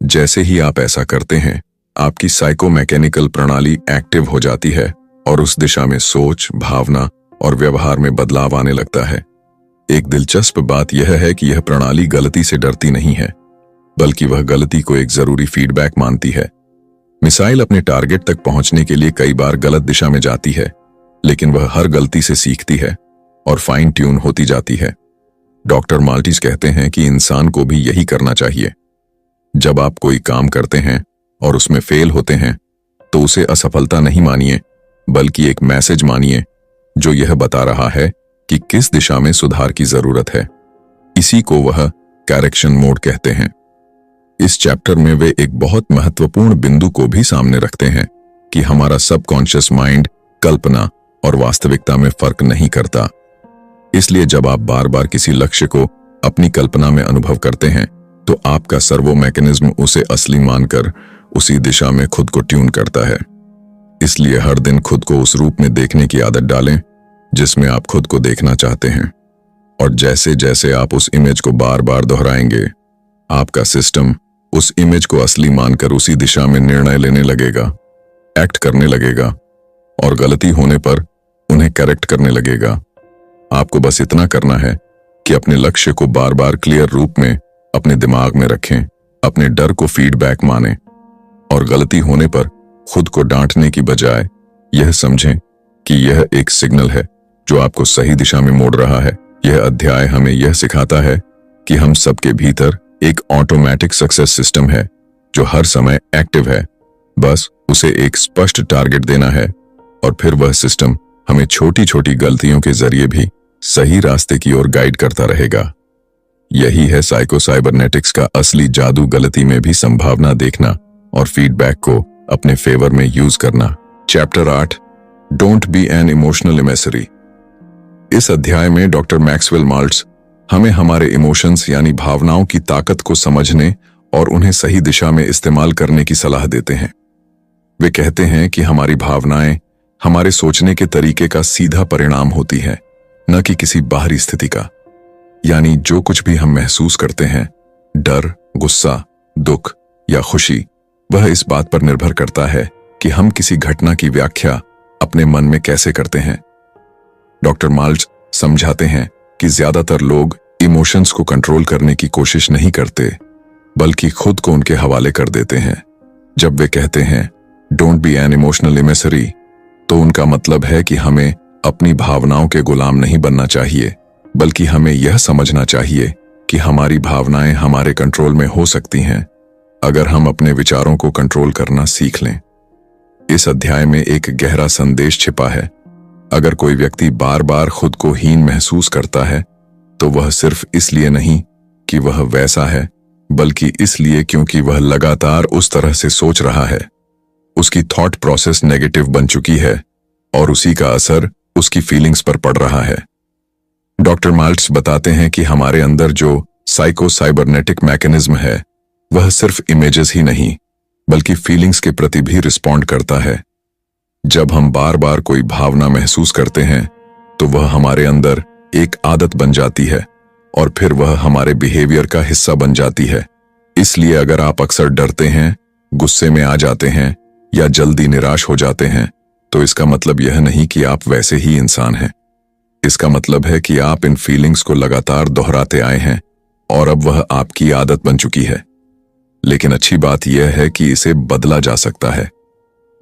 जैसे ही आप ऐसा करते हैं, आपकी साइको मैकेनिकल प्रणाली एक्टिव हो जाती है और उस दिशा में सोच, भावना और व्यवहार में बदलाव आने लगता है। एक दिलचस्प बात यह है कि यह प्रणाली गलती से डरती नहीं है, बल्कि वह गलती को एक जरूरी फीडबैक मानती है। मिसाइल अपने टारगेट तक पहुंचने के लिए कई बार गलत दिशा में जाती है, लेकिन वह हर गलती से सीखती है और फाइन ट्यून होती जाती है। डॉक्टर माल्टिस कहते हैं कि इंसान को भी यही करना चाहिए। जब आप कोई काम करते हैं और उसमें फेल होते हैं तो उसे असफलता नहीं मानिए, बल्कि एक मैसेज मानिए जो यह बता रहा है कि किस दिशा में सुधार की जरूरत है। इसी को वह करेक्शन मोड कहते हैं। इस चैप्टर में वे एक बहुत महत्वपूर्ण बिंदु को भी सामने रखते हैं कि हमारा सबकॉन्शियस माइंड कल्पना और वास्तविकता में फर्क नहीं करता। इसलिए जब आप बार बार किसी लक्ष्य को अपनी कल्पना में अनुभव करते हैं तो आपका सर्वो मैकेनिज्म उसे असली मानकर उसी दिशा में खुद को ट्यून करता है। इसलिए हर दिन खुद को उस रूप में देखने की आदत डालें जिसमें आप खुद को देखना चाहते हैं, और जैसे जैसे आप उस इमेज को बार बार दोहराएंगे, आपका सिस्टम उस इमेज को असली मानकर उसी दिशा में निर्णय लेने लगेगा, एक्ट करने लगेगा, और गलती होने पर उन्हें करेक्ट करने लगेगा। आपको बस इतना करना है कि अपने लक्ष्य को बार बार क्लियर रूप में अपने दिमाग में रखें, अपने डर को फीडबैक मानें और गलती होने पर खुद को डांटने की बजाय यह समझें कि यह एक सिग्नल है जो आपको सही दिशा में मोड़ रहा है। यह अध्याय हमें यह सिखाता है कि हम सबके भीतर एक ऑटोमेटिक सक्सेस सिस्टम है जो हर समय एक्टिव है। बस उसे एक स्पष्ट टारगेट देना है और फिर वह सिस्टम हमें छोटी छोटी गलतियों के जरिए भी सही रास्ते की ओर गाइड करता रहेगा। यही है साइको साइबरनेटिक्स का असली जादू, गलती में भी संभावना देखना और फीडबैक को अपने फेवर में यूज करना। Chapter 8, don't be an emotional emissary. इस अध्याय में डॉक्टर मैक्सवेल माल्ट्ज हमें हमारे इमोशंस यानी भावनाओं की ताकत को समझने और उन्हें सही दिशा में इस्तेमाल करने की सलाह देते हैं। वे कहते हैं कि हमारी भावनाएं हमारे सोचने के तरीके का सीधा परिणाम होती है, न कि किसी बाहरी स्थिति का। यानी जो कुछ भी हम महसूस करते हैं, डर, गुस्सा, दुख या खुशी, वह इस बात पर निर्भर करता है कि हम किसी घटना की व्याख्या अपने मन में कैसे करते हैं। डॉक्टर माल्ट्ज समझाते हैं कि ज्यादातर लोग इमोशंस को कंट्रोल करने की कोशिश नहीं करते, बल्कि खुद को उनके हवाले कर देते हैं। जब वे कहते हैं don't be an emotional emissary, तो उनका मतलब है कि हमें अपनी भावनाओं के गुलाम नहीं बनना चाहिए, बल्कि हमें यह समझना चाहिए कि हमारी भावनाएं हमारे कंट्रोल में हो सकती हैं अगर हम अपने विचारों को कंट्रोल करना सीख लें। इस अध्याय में एक गहरा संदेश छिपा है। अगर कोई व्यक्ति बार बार खुद को हीन महसूस करता है, तो वह सिर्फ इसलिए नहीं कि वह वैसा है, बल्कि इसलिए क्योंकि वह लगातार उस तरह से सोच रहा है। उसकी थॉट प्रोसेस नेगेटिव बन चुकी है और उसी का असर उसकी फीलिंग्स पर पड़ रहा है। डॉक्टर माल्ट्ज बताते हैं कि हमारे अंदर जो साइको साइबरनेटिक मैकेनिज्म है, वह सिर्फ इमेजेस ही नहीं, बल्कि फीलिंग्स के प्रति भी रिस्पॉन्ड करता है। जब हम बार बार कोई भावना महसूस करते हैं, तो वह हमारे अंदर एक आदत बन जाती है और फिर वह हमारे बिहेवियर का हिस्सा बन जाती है। इसलिए अगर आप अक्सर डरते हैं, गुस्से में आ जाते हैं या जल्दी निराश हो जाते हैं, तो इसका मतलब यह नहीं कि आप वैसे ही इंसान हैं। इसका मतलब है कि आप इन फीलिंग्स को लगातार दोहराते आए हैं और अब वह आपकी आदत बन चुकी है। लेकिन अच्छी बात यह है कि इसे बदला जा सकता है।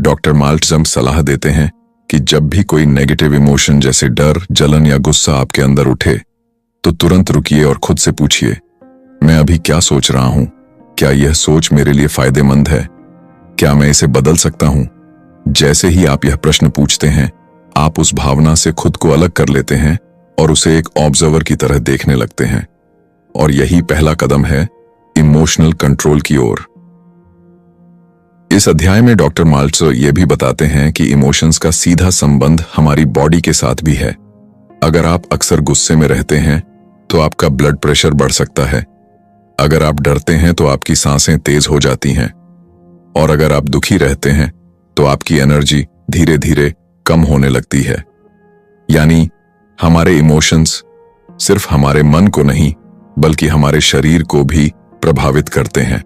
डॉक्टर माल्ट्ज सलाह देते हैं कि जब भी कोई नेगेटिव इमोशन जैसे डर, जलन या गुस्सा आपके अंदर उठे, तो तुरंत रुकिए और खुद से पूछिए, मैं अभी क्या सोच रहा हूं? क्या यह सोच मेरे लिए फायदेमंद है? क्या मैं इसे बदल सकता हूं? जैसे ही आप यह प्रश्न पूछते हैं, आप उस भावना से खुद को अलग कर लेते हैं और उसे एक ऑब्जर्वर की तरह देखने लगते हैं। और यही पहला कदम है इमोशनल कंट्रोल की ओर। इस अध्याय में डॉक्टर माल्ट्ज ये भी बताते हैं कि इमोशंस का सीधा संबंध हमारी बॉडी के साथ भी है। अगर आप अक्सर गुस्से में रहते हैं, तो आपका ब्लड प्रेशर बढ़ सकता है। अगर आप डरते हैं, तो आपकी सांसें तेज हो जाती हैं। और अगर आप दुखी रहते हैं, तो आपकी एनर्जी धीरे धीरे कम होने लगती है। यानी हमारे इमोशंस सिर्फ हमारे मन को नहीं, बल्कि हमारे शरीर को भी प्रभावित करते हैं।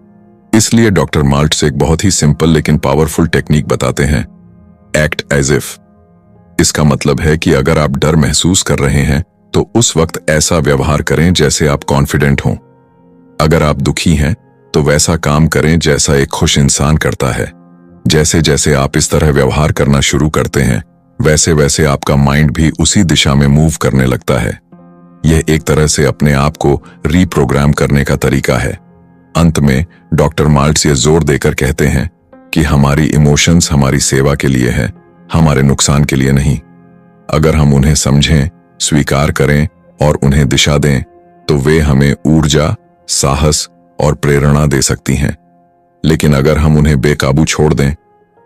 इसलिए डॉक्टर माल्ट्ज एक बहुत ही सिंपल लेकिन पावरफुल टेक्निक बताते हैं, एक्ट एज इफ। इसका मतलब है कि अगर आप डर महसूस कर रहे हैं, तो उस वक्त ऐसा व्यवहार करें जैसे आप कॉन्फिडेंट हों। अगर आप दुखी हैं, तो वैसा काम करें जैसा एक खुश इंसान करता है। जैसे जैसे आप इस तरह व्यवहार करना शुरू करते हैं, वैसे वैसे आपका माइंड भी उसी दिशा में मूव करने लगता है। यह एक तरह से अपने आप को रीप्रोग्राम करने का तरीका है। अंत में डॉक्टर माल्ट्ज ये जोर देकर कहते हैं कि हमारी इमोशंस हमारी सेवा के लिए है, हमारे नुकसान के लिए नहीं। अगर हम उन्हें समझें, स्वीकार करें और उन्हें दिशा दें, तो वे हमें ऊर्जा, साहस और प्रेरणा दे सकती हैं। लेकिन अगर हम उन्हें बेकाबू छोड़ दें,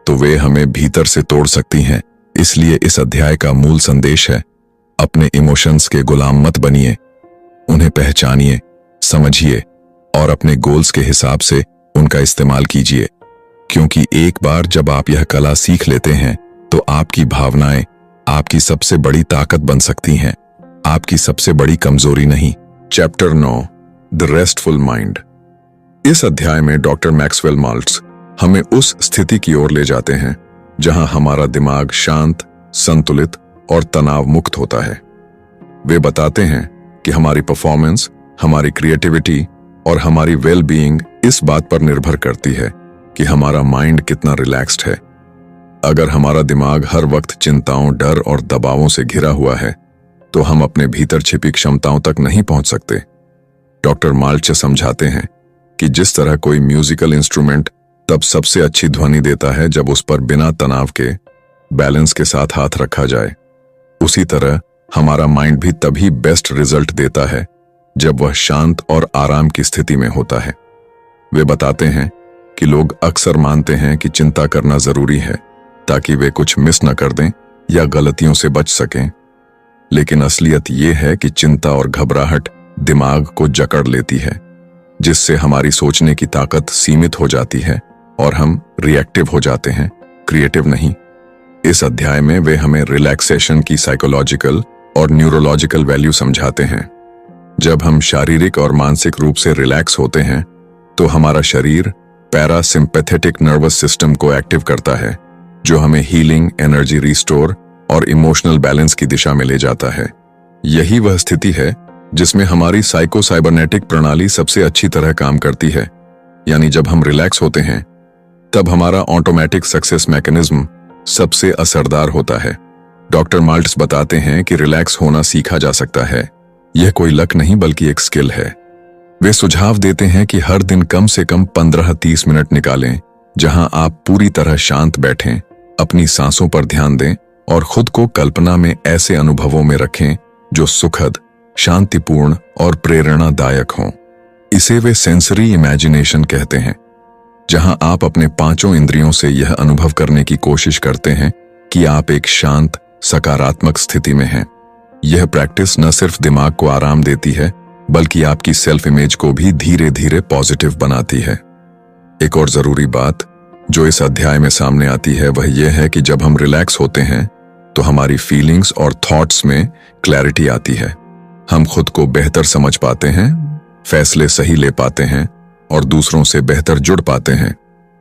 तो वे हमें भीतर से तोड़ सकती हैं। इसलिए इस अध्याय का मूल संदेश है, अपने इमोशंस के गुलाम मत बनिए। उन्हें पहचानिए, समझिए और अपने गोल्स के हिसाब से उनका इस्तेमाल कीजिए। क्योंकि एक बार जब आप यह कला सीख लेते हैं, तो आपकी भावनाएं आपकी सबसे बड़ी ताकत बन सकती हैं, आपकी सबसे बड़ी कमजोरी नहीं। Chapter 9, the restful mind. इस अध्याय में डॉक्टर मैक्सवेल माल्ट्ज हमें उस स्थिति की ओर ले जाते हैं जहां हमारा दिमाग शांत, संतुलित और तनाव मुक्त होता है। वे बताते हैं कि हमारी परफॉर्मेंस, हमारी क्रिएटिविटी और हमारी वेल बीइंग इस बात पर निर्भर करती है कि हमारा माइंड कितना रिलैक्स्ड है। अगर हमारा दिमाग हर वक्त चिंताओं, डर और दबावों से घिरा हुआ है तो हम अपने भीतर छिपी क्षमताओं तक नहीं पहुंच सकते। डॉक्टर माल्च समझाते हैं कि जिस तरह कोई म्यूजिकल इंस्ट्रूमेंट तब सबसे अच्छी ध्वनि देता है जब उस पर बिना तनाव के बैलेंस के साथ हाथ रखा जाए, उसी तरह हमारा माइंड भी तभी बेस्ट रिजल्ट देता है जब वह शांत और आराम की स्थिति में होता है। वे बताते हैं कि लोग अक्सर मानते हैं कि चिंता करना जरूरी है ताकि वे कुछ मिस न कर दें या गलतियों से बच सकें, लेकिन असलियत ये है कि चिंता और घबराहट दिमाग को जकड़ लेती है, जिससे हमारी सोचने की ताकत सीमित हो जाती है और हम रिएक्टिव हो जाते हैं, क्रिएटिव नहीं। इस अध्याय में वे हमें रिलैक्सेशन की साइकोलॉजिकल और न्यूरोलॉजिकल वैल्यू समझाते हैं। जब हम शारीरिक और मानसिक रूप से रिलैक्स होते हैं तो हमारा शरीर पैरासिम्पैथेटिक नर्वस सिस्टम को एक्टिव करता है, जो हमें हीलिंग, एनर्जी रिस्टोर और इमोशनल बैलेंस की दिशा में ले जाता है। यही वह स्थिति है जिसमें हमारी साइकोसाइबरनेटिक प्रणाली सबसे अच्छी तरह काम करती है। यानी जब हम रिलैक्स होते हैं तब हमारा ऑटोमेटिक सक्सेस मैकेनिज्म सबसे असरदार होता है। डॉक्टर माल्ट्स बताते हैं कि रिलैक्स होना सीखा जा सकता है। यह कोई लक नहीं बल्कि एक स्किल है। वे सुझाव देते हैं कि हर दिन कम से कम 15-30 मिनट निकालें जहां आप पूरी तरह शांत बैठें, अपनी सांसों पर ध्यान दें और खुद को कल्पना में ऐसे अनुभवों में रखें जो सुखद, शांतिपूर्ण और प्रेरणादायक हों। इसे वे सेंसरी इमेजिनेशन कहते हैं, जहां आप अपने 5 इंद्रियों से यह अनुभव करने की कोशिश करते हैं कि आप एक शांत, सकारात्मक स्थिति में हैं। यह प्रैक्टिस न सिर्फ दिमाग को आराम देती है बल्कि आपकी सेल्फ इमेज को भी धीरे धीरे पॉजिटिव बनाती है। एक और जरूरी बात जो इस अध्याय में सामने आती है वह यह है कि जब हम रिलैक्स होते हैं तो हमारी फीलिंग्स और थॉट्स में क्लैरिटी आती है। हम खुद को बेहतर समझ पाते हैं, फैसले सही ले पाते हैं और दूसरों से बेहतर जुड़ पाते हैं।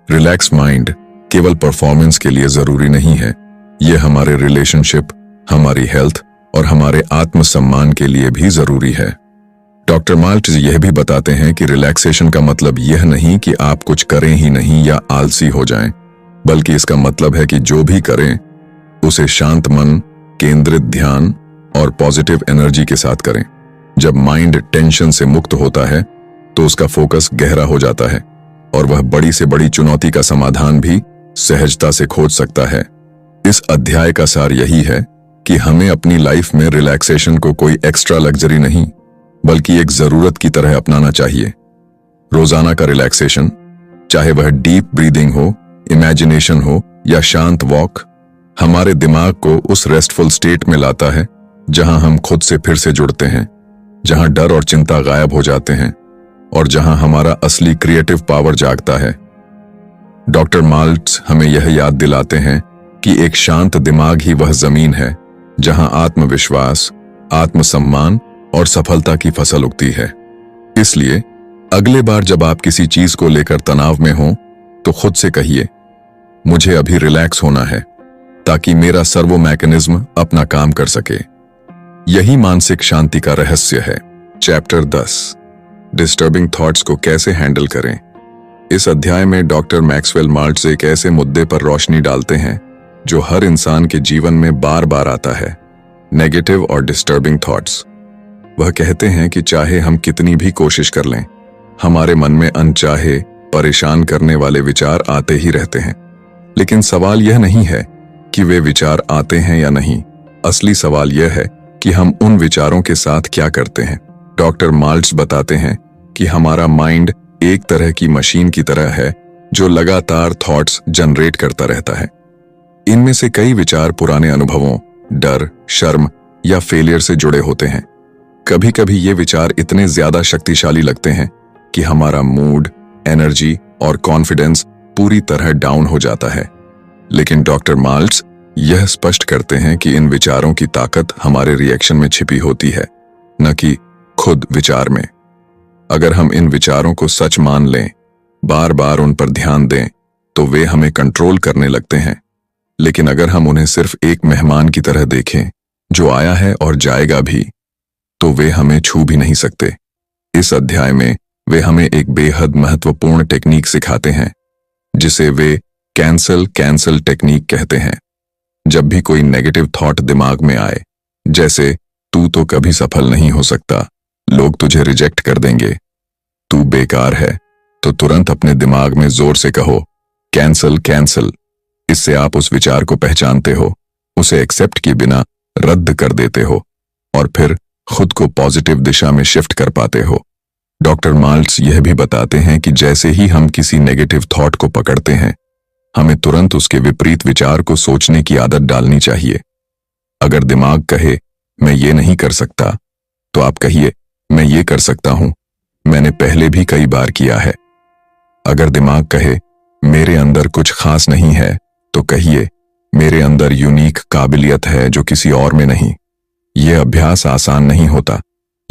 रिलैक्स माइंड केवल परफॉर्मेंस के लिए जरूरी नहीं है, यह हमारे रिलेशनशिप, हमारी हेल्थ और हमारे आत्मसम्मान के लिए भी जरूरी है। डॉक्टर माल्ट यह भी बताते हैं कि रिलैक्सेशन का मतलब यह नहीं कि आप कुछ करें ही नहीं या आलसी हो जाएं, बल्कि इसका मतलब है कि जो भी करें उसे शांत मन, केंद्रित ध्यान और पॉजिटिव एनर्जी के साथ करें। जब माइंड टेंशन से मुक्त होता है तो उसका फोकस गहरा हो जाता है और वह बड़ी से बड़ी चुनौती का समाधान भी सहजता से खोज सकता है। इस अध्याय का सार यही है कि हमें अपनी लाइफ में रिलैक्सेशन को कोई एक्स्ट्रा लग्जरी नहीं बल्कि एक जरूरत की तरह अपनाना चाहिए। रोजाना का रिलैक्सेशन, चाहे वह डीप ब्रीदिंग हो, इमेजिनेशन हो या शांत वॉक, हमारे दिमाग को उस रेस्टफुल स्टेट में लाता है जहां हम खुद से फिर से जुड़ते हैं, जहां डर और चिंता गायब हो जाते हैं और जहां हमारा असली क्रिएटिव पावर जागता है। डॉक्टर माल्ट्स हमें यह याद दिलाते हैं कि एक शांत दिमाग ही वह जमीन है जहां आत्मविश्वास, आत्मसम्मान और सफलता की फसल उगती है। इसलिए अगले बार जब आप किसी चीज को लेकर तनाव में हो तो खुद से कहिए, मुझे अभी रिलैक्स होना है ताकि मेरा सर्वो मैकेनिज्म अपना काम कर सके। यही मानसिक शांति का रहस्य है। चैप्टर 10, डिस्टर्बिंग थॉट्स को कैसे हैंडल करें। इस अध्याय में डॉक्टर मैक्सवेल माल्ट्स एक ऐसे मुद्दे पर रोशनी डालते हैं जो हर इंसान के जीवन में बार बार आता है, नेगेटिव और डिस्टर्बिंग थॉट्स। वह कहते हैं कि चाहे हम कितनी भी कोशिश कर लें, हमारे मन में अनचाहे, परेशान करने वाले विचार आते ही रहते हैं। लेकिन सवाल यह नहीं है कि वे विचार आते हैं या नहीं, असली सवाल यह है कि हम उन विचारों के साथ क्या करते हैं। डॉक्टर माल्ट्स बताते हैं कि हमारा माइंड एक तरह की मशीन की तरह है जो लगातार थॉट्स जनरेट करता रहता है। इनमें से कई विचार पुराने अनुभवों, डर, शर्म या फेलियर से जुड़े होते हैं। कभी कभी ये विचार इतने ज्यादा शक्तिशाली लगते हैं कि हमारा मूड, एनर्जी और कॉन्फिडेंस पूरी तरह डाउन हो जाता है। लेकिन डॉक्टर माल्ट्स यह स्पष्ट करते हैं कि इन विचारों की ताकत हमारे रिएक्शन में छिपी होती है, न कि खुद विचार में। अगर हम इन विचारों को सच मान लें, बार बार उन पर ध्यान दें, तो वे हमें कंट्रोल करने लगते हैं। लेकिन अगर हम उन्हें सिर्फ एक मेहमान की तरह देखें जो आया है और जाएगा भी, तो वे हमें छू भी नहीं सकते। इस अध्याय में वे हमें एक बेहद महत्वपूर्ण टेक्निक सिखाते हैं जिसे वे कैंसल टेक्निक कहते हैं। जब भी कोई नेगेटिव थॉट दिमाग में आए, जैसे तू तो कभी सफल नहीं हो सकता, लोग तुझे रिजेक्ट कर देंगे, तू बेकार है, तो तुरंत अपने दिमाग में जोर से कहो कैंसल। इससे आप उस विचार को पहचानते हो, उसे एक्सेप्ट किए बिना रद्द कर देते हो और फिर खुद को पॉजिटिव दिशा में शिफ्ट कर पाते हो। डॉक्टर माल्ट्स यह भी बताते हैं कि जैसे ही हम किसी नेगेटिव थॉट को पकड़ते हैं, हमें तुरंत उसके विपरीत विचार को सोचने की आदत डालनी चाहिए। अगर दिमाग कहे मैं ये नहीं कर सकता, तो आप कहिए मैं ये कर सकता हूं, मैंने पहले भी कई बार किया है। अगर दिमाग कहे मेरे अंदर कुछ खास नहीं है, तो कहिए मेरे अंदर यूनिक काबिलियत है जो किसी और में नहीं। यह अभ्यास आसान नहीं होता,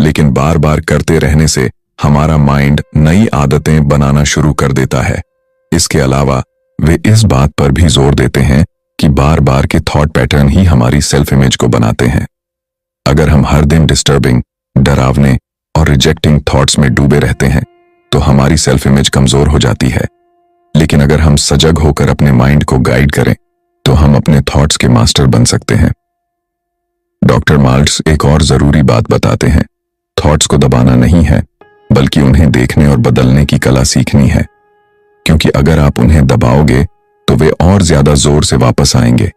लेकिन बार बार करते रहने से हमारा माइंड नई आदतें बनाना शुरू कर देता है। इसके अलावा वे इस बात पर भी जोर देते हैं कि बार बार के थॉट पैटर्न ही हमारी सेल्फ इमेज को बनाते हैं। अगर हम हर दिन डिस्टर्बिंग, डरावने और रिजेक्टिंग थॉट्स में डूबे रहते हैं, तो हमारी सेल्फ इमेज कमजोर हो जाती है। लेकिन अगर हम सजग होकर अपने माइंड को गाइड करें, तो हम अपने थॉट्स के मास्टर बन सकते हैं। डॉक्टर माल्ट्स एक और जरूरी बात बताते हैं, थॉट्स को दबाना नहीं है, बल्कि उन्हें देखने और बदलने की कला सीखनी है। क्योंकि अगर आप उन्हें दबाओगे तो वे और ज्यादा जोर से वापस आएंगे।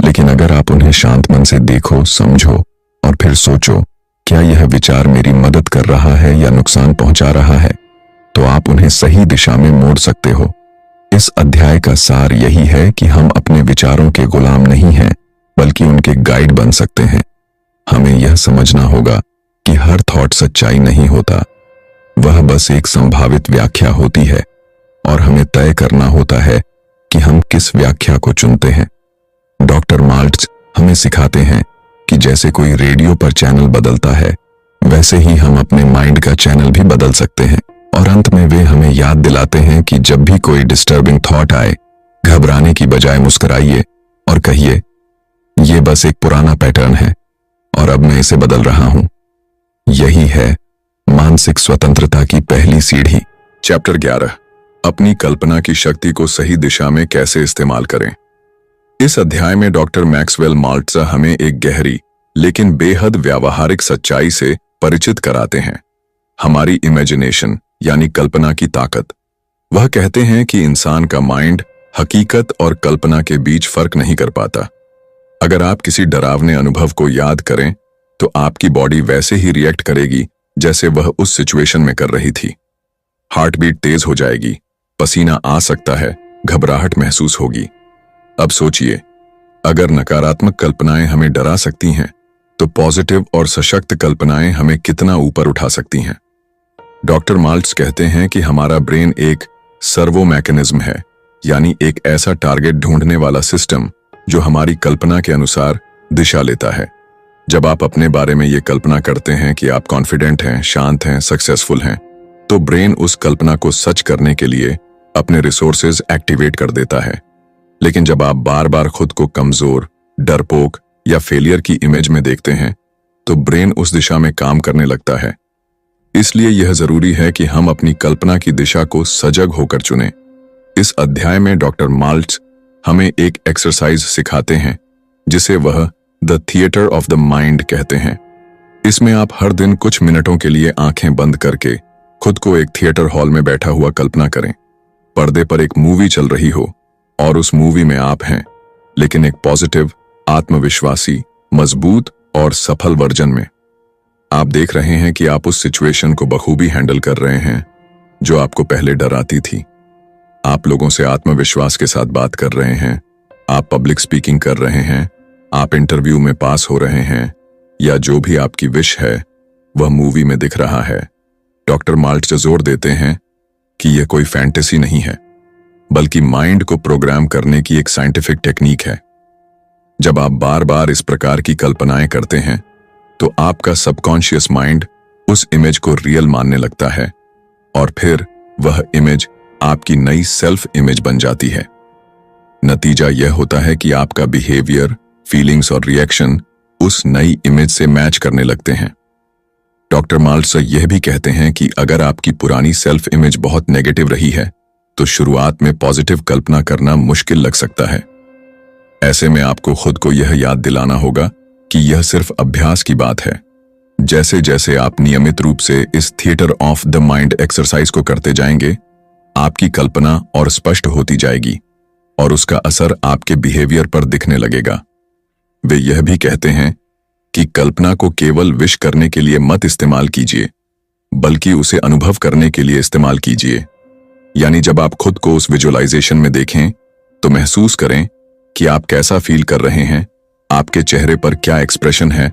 लेकिन अगर आप उन्हें शांत मन से देखो, समझो और फिर सोचो क्या यह विचार मेरी मदद कर रहा है या नुकसान पहुंचा रहा है, तो आप उन्हें सही दिशा में मोड़ सकते हो। इस अध्याय का सार यही है कि हम अपने विचारों के गुलाम नहीं हैं, बल्कि उनके गाइड बन सकते हैं। हमें यह समझना होगा कि हर थॉट सच्चाई नहीं होता, वह बस एक संभावित व्याख्या होती है और हमें तय करना होता है कि हम किस व्याख्या को चुनते हैं। डॉक्टर माल्ट्स हमें सिखाते हैं कि जैसे कोई रेडियो पर चैनल बदलता है, वैसे ही हम अपने माइंड का चैनल भी बदल सकते हैं। और अंत में वे हमें याद दिलाते हैं कि जब भी कोई डिस्टर्बिंग थॉट आए, घबराने की बजाय मुस्कुराइए और कहिए ये बस एक पुराना पैटर्न है और अब मैं इसे बदल रहा हूं। यही है मानसिक स्वतंत्रता की पहली सीढ़ी। चैप्टर 11, अपनी कल्पना की शक्ति को सही दिशा में कैसे इस्तेमाल करें। इस अध्याय में डॉक्टर मैक्सवेल माल्ट्स हमें एक गहरी लेकिन बेहद व्यावहारिक सच्चाई से परिचित कराते हैं, हमारी इमेजिनेशन यानी कल्पना की ताकत। वह कहते हैं कि इंसान का माइंड हकीकत और कल्पना के बीच फर्क नहीं कर पाता। अगर आप किसी डरावने अनुभव को याद करें, तो आपकी बॉडी वैसे ही रिएक्ट करेगी जैसे वह उस सिचुएशन में कर रही थी। हार्ट बीट तेज हो जाएगी, पसीना आ सकता है, घबराहट महसूस होगी। अब सोचिए, अगर नकारात्मक कल्पनाएं हमें डरा सकती हैं, तो पॉजिटिव और सशक्त कल्पनाएं हमें कितना ऊपर उठा सकती हैं। डॉक्टर माल्ट्स कहते हैं कि हमारा ब्रेन एक सर्वो मैकेनिज्म है, यानी एक ऐसा टारगेट ढूंढने वाला सिस्टम जो हमारी कल्पना के अनुसार दिशा लेता है। जब आप अपने बारे में ये कल्पना करते हैं कि आप कॉन्फिडेंट हैं, शांत हैं, सक्सेसफुल हैं, तो ब्रेन उस कल्पना को सच करने के लिए अपने रिसोर्सेज एक्टिवेट कर देता है। लेकिन जब आप बार बार खुद को कमजोर, डरपोक या फेलियर की इमेज में देखते हैं, तो ब्रेन उस दिशा में काम करने लगता है। इसलिए यह जरूरी है कि हम अपनी कल्पना की दिशा को सजग होकर चुनें। इस अध्याय में डॉक्टर माल्ट्स हमें एक एक्सरसाइज सिखाते हैं जिसे वह the theatre of the mind कहते हैं। इसमें आप हर दिन कुछ मिनटों के लिए आंखें बंद करके खुद को एक थिएटर हॉल में बैठा हुआ कल्पना करें। पर्दे पर एक मूवी चल रही हो और उस मूवी में आप हैं, लेकिन एक पॉजिटिव, आत्मविश्वासी, मजबूत और सफल वर्जन में। आप देख रहे हैं कि आप उस सिचुएशन को बखूबी हैंडल कर रहे हैं जो आपको पहले डराती थी। आप लोगों से आत्मविश्वास के साथ बात कर रहे हैं, आप पब्लिक स्पीकिंग कर रहे हैं, आप इंटरव्यू में पास हो रहे हैं, या जो भी आपकी विश है वह मूवी में दिख रहा है। डॉक्टर माल्ट्स जोर देते हैं कि यह कोई फैंटेसी नहीं है, बल्कि माइंड को प्रोग्राम करने की एक साइंटिफिक टेक्निक है। जब आप बार बार इस प्रकार की कल्पनाएं करते हैं, तो आपका सबकॉन्शियस माइंड उस इमेज को रियल मानने लगता है और फिर वह इमेज आपकी नई सेल्फ इमेज बन जाती है। नतीजा यह होता है कि आपका बिहेवियर, फीलिंग्स और रिएक्शन उस नई इमेज से मैच करने लगते हैं। डॉक्टर माल्ट्स यह भी कहते हैं कि अगर आपकी पुरानी सेल्फ इमेज बहुत नेगेटिव रही है तो शुरुआत में पॉजिटिव कल्पना करना मुश्किल लग सकता है। ऐसे में आपको खुद को यह याद दिलाना होगा कि यह सिर्फ अभ्यास की बात है। जैसे जैसे आप नियमित रूप से इस theatre of the mind exercise को करते जाएंगे, आपकी कल्पना और स्पष्ट होती जाएगी और उसका असर आपके बिहेवियर पर दिखने लगेगा। वे यह भी कहते हैं कि कल्पना को केवल विश करने के लिए मत इस्तेमाल कीजिए, बल्कि उसे अनुभव करने के लिए इस्तेमाल कीजिए। यानी जब आप खुद को उस विजुअलाइजेशन में देखें तो महसूस करें कि आप कैसा फील कर रहे हैं, आपके चेहरे पर क्या एक्सप्रेशन है,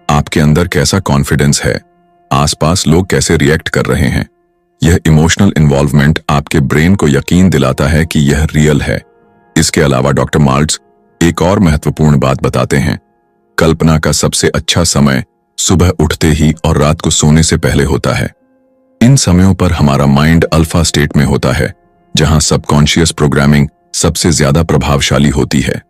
आपके अंदर कैसा कॉन्फिडेंस है, आसपास लोग कैसे रिएक्ट कर रहे हैं। यह इमोशनल इन्वॉल्वमेंट आपके ब्रेन को यकीन दिलाता है कि यह रियल है। इसके अलावा डॉक्टर माल्ट्स एक और महत्वपूर्ण बात बताते हैं। कल्पना का सबसे अच्छा समय सुबह उठते ही और रात को सोने से पहले होता है। इन समयों पर हमारा माइंड अल्फा स्टेट में होता है, जहां सबकॉन्शियस प्रोग्रामिंग सबसे ज्यादा प्रभावशाली होती है।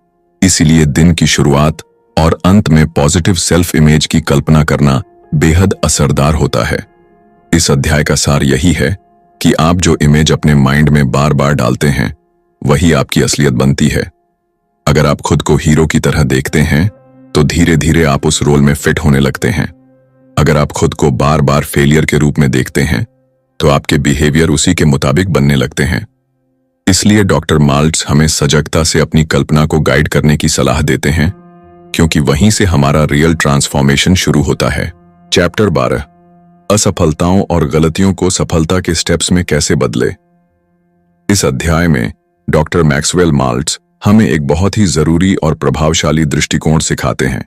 इसीलिए दिन की शुरुआत और अंत में पॉजिटिव सेल्फ इमेज की कल्पना करना बेहद असरदार होता है। इस अध्याय का सार यही है कि आप जो इमेज अपने माइंड में बार बार डालते हैं वही आपकी असलियत बनती है। अगर आप खुद को हीरो की तरह देखते हैं तो धीरे धीरे आप उस रोल में फिट होने लगते हैं। अगर आप खुद को बार बार फेलियर के रूप में देखते हैं तो आपके बिहेवियर उसी के मुताबिक बनने लगते हैं। इसलिए डॉक्टर माल्ट्स हमें सजगता से अपनी कल्पना को गाइड करने की सलाह देते हैं, क्योंकि वहीं से हमारा रियल ट्रांसफॉर्मेशन शुरू होता है। चैप्टर 12, असफलताओं और गलतियों को सफलता के स्टेप्स में कैसे बदले। इस अध्याय में डॉक्टर मैक्सवेल माल्ट्स हमें एक बहुत ही जरूरी और प्रभावशाली दृष्टिकोण सिखाते हैं।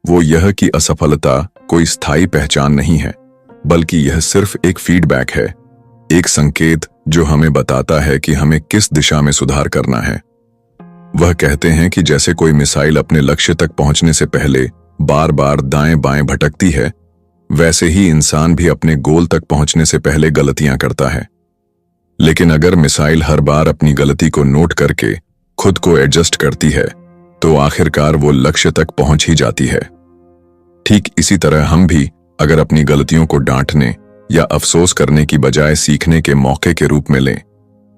वो यह कि असफलता कोई स्थायी पहचान नहीं है, बल्कि यह सिर्फ एक फीडबैक है, एक संकेत जो हमें बताता है कि हमें किस दिशा में सुधार करना है। वह कहते हैं कि जैसे कोई मिसाइल अपने लक्ष्य तक पहुंचने से पहले बार बार दाएं बाएं भटकती है, वैसे ही इंसान भी अपने गोल तक पहुंचने से पहले गलतियां करता है। लेकिन अगर मिसाइल हर बार अपनी गलती को नोट करके खुद को एडजस्ट करती है तो आखिरकार वो लक्ष्य तक पहुंच ही जाती है। ठीक इसी तरह हम भी अगर अपनी गलतियों को डांटने या अफसोस करने की बजाय सीखने के मौके के रूप में लें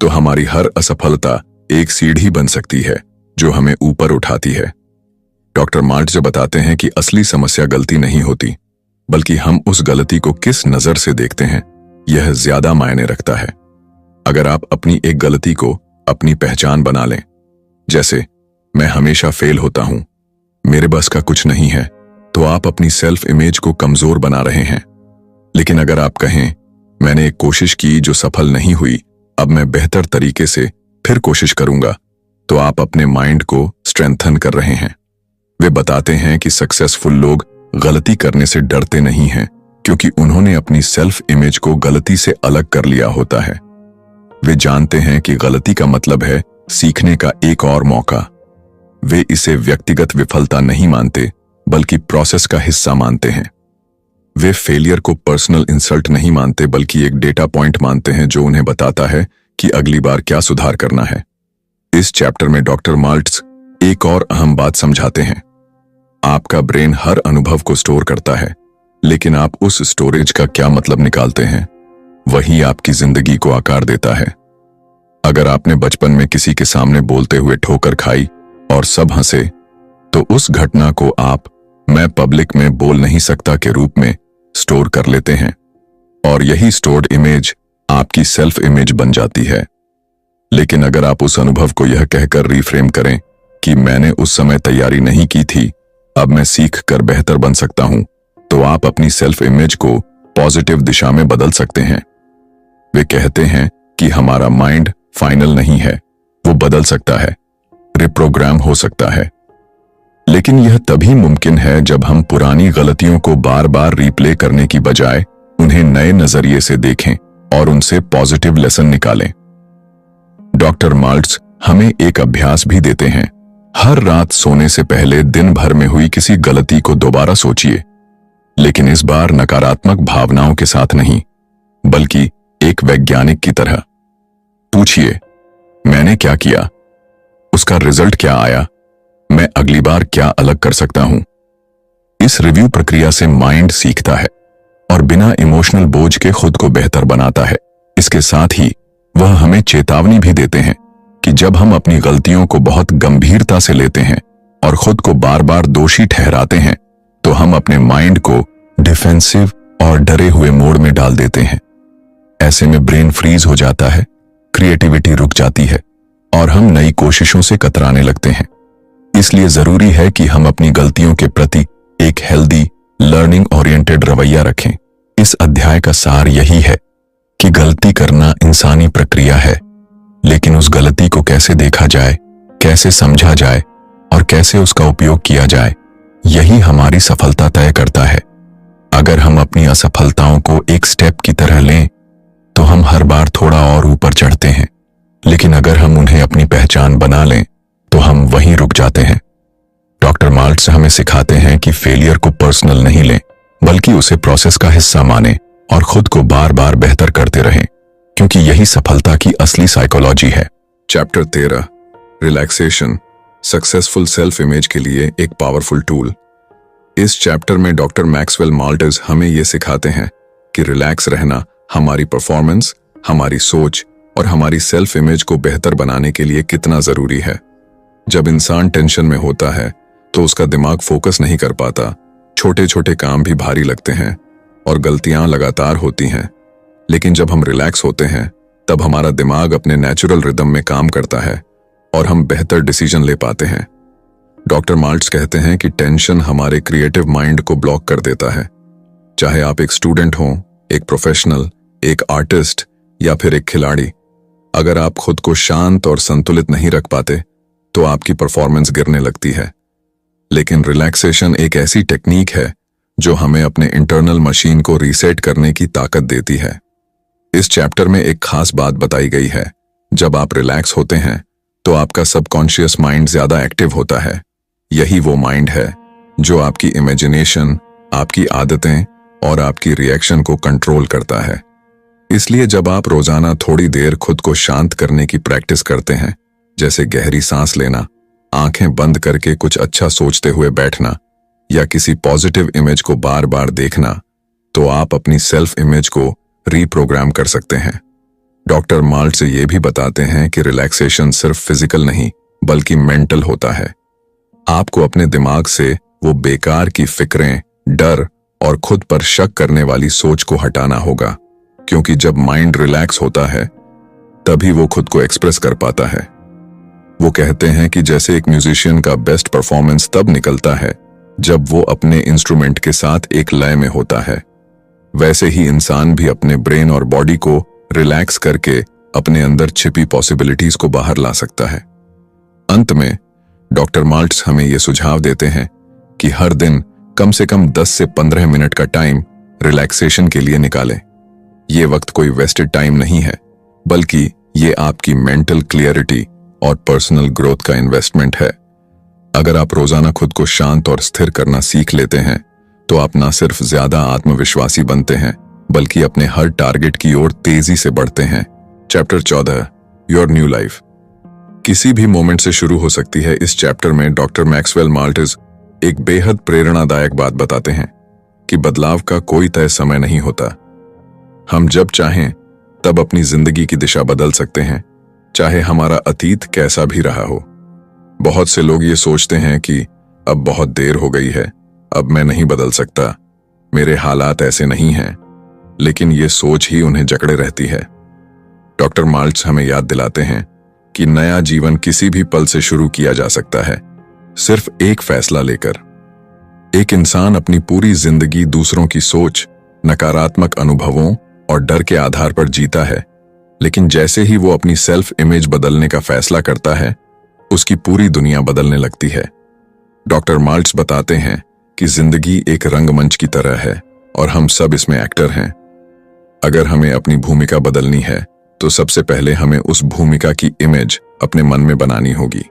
तो हमारी हर असफलता एक सीढ़ी बन सकती है जो हमें ऊपर उठाती है। डॉक्टर माल्ट्स बताते हैं कि असली समस्या गलती नहीं होती, बल्कि हम उस गलती को किस नजर से देखते हैं, यह ज्यादा मायने रखता है। अगर आप अपनी एक गलती को अपनी पहचान बना लें, जैसे मैं हमेशा फेल होता हूं, मेरे बस का कुछ नहीं है, तो आप अपनी सेल्फ इमेज को कमजोर बना रहे हैं। लेकिन अगर आप कहें मैंने एक कोशिश की जो सफल नहीं हुई, अब मैं बेहतर तरीके से फिर कोशिश करूंगा, तो आप अपने माइंड को स्ट्रेंथन कर रहे हैं। वे बताते हैं कि सक्सेसफुल लोग गलती करने से डरते नहीं हैं, क्योंकि उन्होंने अपनी सेल्फ इमेज को गलती से अलग कर लिया होता है। वे जानते हैं कि गलती का मतलब है सीखने का एक और मौका। वे इसे व्यक्तिगत विफलता नहीं मानते, बल्कि प्रोसेस का हिस्सा मानते हैं। वे फेलियर को पर्सनल इंसल्ट नहीं मानते, बल्कि एक डेटा पॉइंट मानते हैं जो उन्हें बताता है कि अगली बार क्या सुधार करना है। इस चैप्टर में डॉक्टर माल्ट्स एक और अहम बात समझाते हैं। आपका ब्रेन हर अनुभव को स्टोर करता है, लेकिन आप उस स्टोरेज का क्या मतलब निकालते हैं, वही आपकी जिंदगी को आकार देता है। अगर आपने बचपन में किसी के सामने बोलते हुए ठोकर खाई और सब हंसे, तो उस घटना को आप मैं पब्लिक में बोल नहीं सकता के रूप में स्टोर कर लेते हैं, और यही स्टोर्ड इमेज आपकी सेल्फ इमेज बन जाती है। लेकिन अगर आप उस अनुभव को यह कहकर रिफ्रेम करें कि मैंने उस समय तैयारी नहीं की थी, अब मैं सीख कर बेहतर बन सकता हूं, तो आप अपनी सेल्फ इमेज को पॉजिटिव दिशा में बदल सकते हैं। वे कहते हैं कि हमारा माइंड फाइनल नहीं है, वो बदल सकता है, रिप्रोग्राम हो सकता है। लेकिन यह तभी मुमकिन है जब हम पुरानी गलतियों को बार बार रिप्ले करने की बजाय उन्हें नए नजरिए से देखें और उनसे पॉजिटिव लेसन निकालें। डॉक्टर माल्ट्स हमें एक अभ्यास भी देते हैं। हर रात सोने से पहले दिन भर में हुई किसी गलती को दोबारा सोचिए, लेकिन इस बार नकारात्मक भावनाओं के साथ नहीं, बल्कि एक वैज्ञानिक की तरह। पूछिए, मैंने क्या किया? उसका रिजल्ट क्या आया, मैं अगली बार क्या अलग कर सकता हूं। इस रिव्यू प्रक्रिया से माइंड सीखता है और बिना इमोशनल बोझ के खुद को बेहतर बनाता है। इसके साथ ही वह हमें चेतावनी भी देते हैं कि जब हम अपनी गलतियों को बहुत गंभीरता से लेते हैं और खुद को बार बार दोषी ठहराते हैं तो हम अपने माइंड को डिफेंसिव और डरे हुए मोड में डाल देते हैं। ऐसे में ब्रेन फ्रीज हो जाता है, क्रिएटिविटी रुक जाती है और हम नई कोशिशों से कतराने लगते हैं। इसलिए जरूरी है कि हम अपनी गलतियों के प्रति एक हेल्दी, लर्निंग ओरिएंटेड रवैया रखें। इस अध्याय का सार यही है कि गलती करना इंसानी प्रक्रिया है, लेकिन उस गलती को कैसे देखा जाए, कैसे समझा जाए और कैसे उसका उपयोग किया जाए, यही हमारी सफलता तय करता है। अगर हम अपनी असफलताओं को एक स्टेप की तरह लें तो हम हर बार थोड़ा और ऊपर चढ़ते हैं, लेकिन अगर हम उन्हें अपनी पहचान बना लें तो हम वहीं रुक जाते हैं। डॉक्टर माल्ट्स हमें सिखाते हैं कि फेलियर को पर्सनल नहीं लें, बल्कि उसे प्रोसेस का हिस्सा माने और खुद को बार बार बेहतर करते रहें, क्योंकि यही सफलता की असली साइकोलॉजी है। Chapter 13, relaxation, successful self image के लिए एक पावरफुल टूल। इस चैप्टर में डॉक्टर मैक्सवेल माल्टज हमें यह सिखाते हैं कि रिलैक्स रहना हमारी परफॉर्मेंस, हमारी सोच और हमारी सेल्फ इमेज को बेहतर बनाने के लिए कितना जरूरी है। जब इंसान टेंशन में होता है तो उसका दिमाग फोकस नहीं कर पाता, छोटे छोटे काम भी भारी लगते हैं और गलतियां लगातार होती हैं। लेकिन जब हम रिलैक्स होते हैं तब हमारा दिमाग अपने नेचुरल रिदम में काम करता है और हम बेहतर डिसीजन ले पाते हैं। डॉक्टर माल्ट्स कहते हैं कि टेंशन हमारे क्रिएटिव माइंड को ब्लॉक कर देता है। चाहे आप एक स्टूडेंट हो, एक प्रोफेशनल, एक आर्टिस्ट या फिर एक खिलाड़ी, अगर आप खुद को शांत और संतुलित नहीं रख पाते तो आपकी परफॉर्मेंस गिरने लगती है। लेकिन रिलैक्सेशन एक ऐसी टेक्निक है जो हमें अपने इंटरनल मशीन को रीसेट करने की ताकत देती है। इस चैप्टर में एक खास बात बताई गई है, जब आप रिलैक्स होते हैं तो आपका सबकॉन्शियस माइंड ज्यादा एक्टिव होता है। यही वो माइंड है जो आपकी इमेजिनेशन, आपकी आदतें और आपकी रिएक्शन को कंट्रोल करता है। इसलिए जब आप रोजाना थोड़ी देर खुद को शांत करने की प्रैक्टिस करते हैं, जैसे गहरी सांस लेना, आंखें बंद करके कुछ अच्छा सोचते हुए बैठना या किसी पॉजिटिव इमेज को बार बार देखना, तो आप अपनी सेल्फ इमेज को रीप्रोग्राम कर सकते हैं। डॉक्टर माल्ट से ये भी बताते हैं कि रिलैक्सेशन सिर्फ फिजिकल नहीं बल्कि मेंटल होता है। आपको अपने दिमाग से वो बेकार की फिक्रें, डर और खुद पर शक करने वाली सोच को हटाना होगा, क्योंकि जब माइंड रिलैक्स होता है तभी वो खुद को एक्सप्रेस कर पाता है। वो कहते हैं कि जैसे एक म्यूजिशियन का बेस्ट परफॉर्मेंस तब निकलता है जब वो अपने इंस्ट्रूमेंट के साथ एक लय में होता है, वैसे ही इंसान भी अपने ब्रेन और बॉडी को रिलैक्स करके अपने अंदर छिपी पॉसिबिलिटीज को बाहर ला सकता है। अंत में डॉक्टर माल्ट्स हमें ये सुझाव देते हैं कि हर दिन कम से कम 10 से 15 मिनट का टाइम रिलैक्सेशन के लिए निकालें। ये वक्त कोई वेस्टेड टाइम नहीं है, बल्कि ये आपकी मेंटल क्लियरिटी और पर्सनल ग्रोथ का इन्वेस्टमेंट है। अगर आप रोजाना खुद को शांत और स्थिर करना सीख लेते हैं तो आप न सिर्फ ज्यादा आत्मविश्वासी बनते हैं बल्कि अपने हर टारगेट की ओर तेजी से बढ़ते हैं। चैप्टर 14, योर न्यू लाइफ, किसी भी मोमेंट से शुरू हो सकती है। इस चैप्टर में डॉक्टर मैक्सवेल माल्टज एक बेहद प्रेरणादायक बात बताते हैं कि बदलाव का कोई तय समय नहीं होता। हम जब चाहें तब अपनी जिंदगी की दिशा बदल सकते हैं, चाहे हमारा अतीत कैसा भी रहा हो। बहुत से लोग ये सोचते हैं कि अब बहुत देर हो गई है, अब मैं नहीं बदल सकता, मेरे हालात ऐसे नहीं हैं, लेकिन ये सोच ही उन्हें जकड़े रहती है। डॉक्टर माल्ट्स हमें याद दिलाते हैं कि नया जीवन किसी भी पल से शुरू किया जा सकता है, सिर्फ एक फैसला लेकर। एक इंसान अपनी पूरी जिंदगी दूसरों की सोच, नकारात्मक अनुभवों और डर के आधार पर जीता है, लेकिन जैसे ही वो अपनी सेल्फ इमेज बदलने का फैसला करता है, उसकी पूरी दुनिया बदलने लगती है। डॉक्टर माल्ट्स बताते हैं कि जिंदगी एक रंगमंच की तरह है और हम सब इसमें एक्टर हैं। अगर हमें अपनी भूमिका बदलनी है तो सबसे पहले हमें उस भूमिका की इमेज अपने मन में बनानी होगी,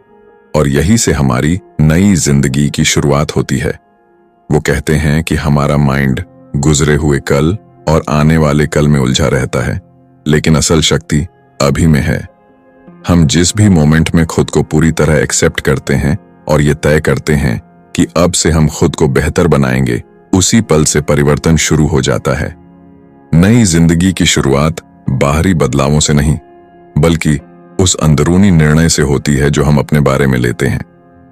और यही से हमारी नई जिंदगी की शुरुआत होती है। वो कहते हैं कि हमारा माइंड गुजरे हुए कल और आने वाले कल में उलझा रहता है, लेकिन असल शक्ति अभी में है। हम जिस भी मोमेंट में खुद को पूरी तरह एक्सेप्ट करते हैं और ये तय करते हैं कि अब से हम खुद को बेहतर बनाएंगे, उसी पल से परिवर्तन शुरू हो जाता है। नई जिंदगी की शुरुआत बाहरी बदलावों से नहीं, बल्कि उस अंदरूनी निर्णय से होती है जो हम अपने बारे में लेते हैं।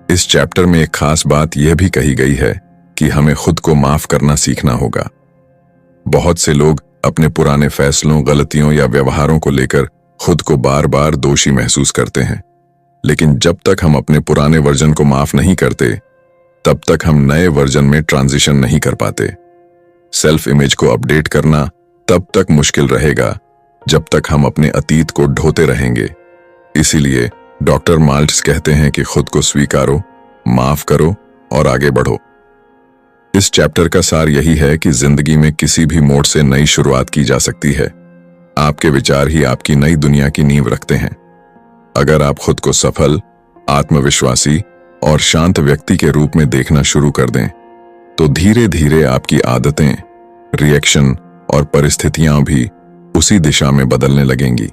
इस चैप्टर में एक खास बात यह भी कही गई है कि हमें खुद को माफ करना सीखना होगा। बहुत से लोग अपने पुराने फैसलों, गलतियों या व्यवहारों को लेकर खुद को बार बार दोषी महसूस करते हैं, लेकिन जब तक हम अपने पुराने वर्जन को माफ नहीं करते, तब तक हम नए वर्जन में ट्रांजिशन नहीं कर पाते। सेल्फ इमेज को अपडेट करना तब तक मुश्किल रहेगा जब तक हम अपने अतीत को ढोते रहेंगे। इसीलिए डॉक्टर माल्ट्स कहते हैं कि खुद को स्वीकारो, माफ करो और आगे बढ़ो। इस चैप्टर का सार यही है कि जिंदगी में किसी भी मोड़ से नई शुरुआत की जा सकती है। आपके विचार ही आपकी नई दुनिया की नींव रखते हैं। अगर आप खुद को सफल, आत्मविश्वासी और शांत व्यक्ति के रूप में देखना शुरू कर दें, तो धीरे धीरे आपकी आदतें, रिएक्शन और परिस्थितियां भी उसी दिशा में बदलने लगेंगी।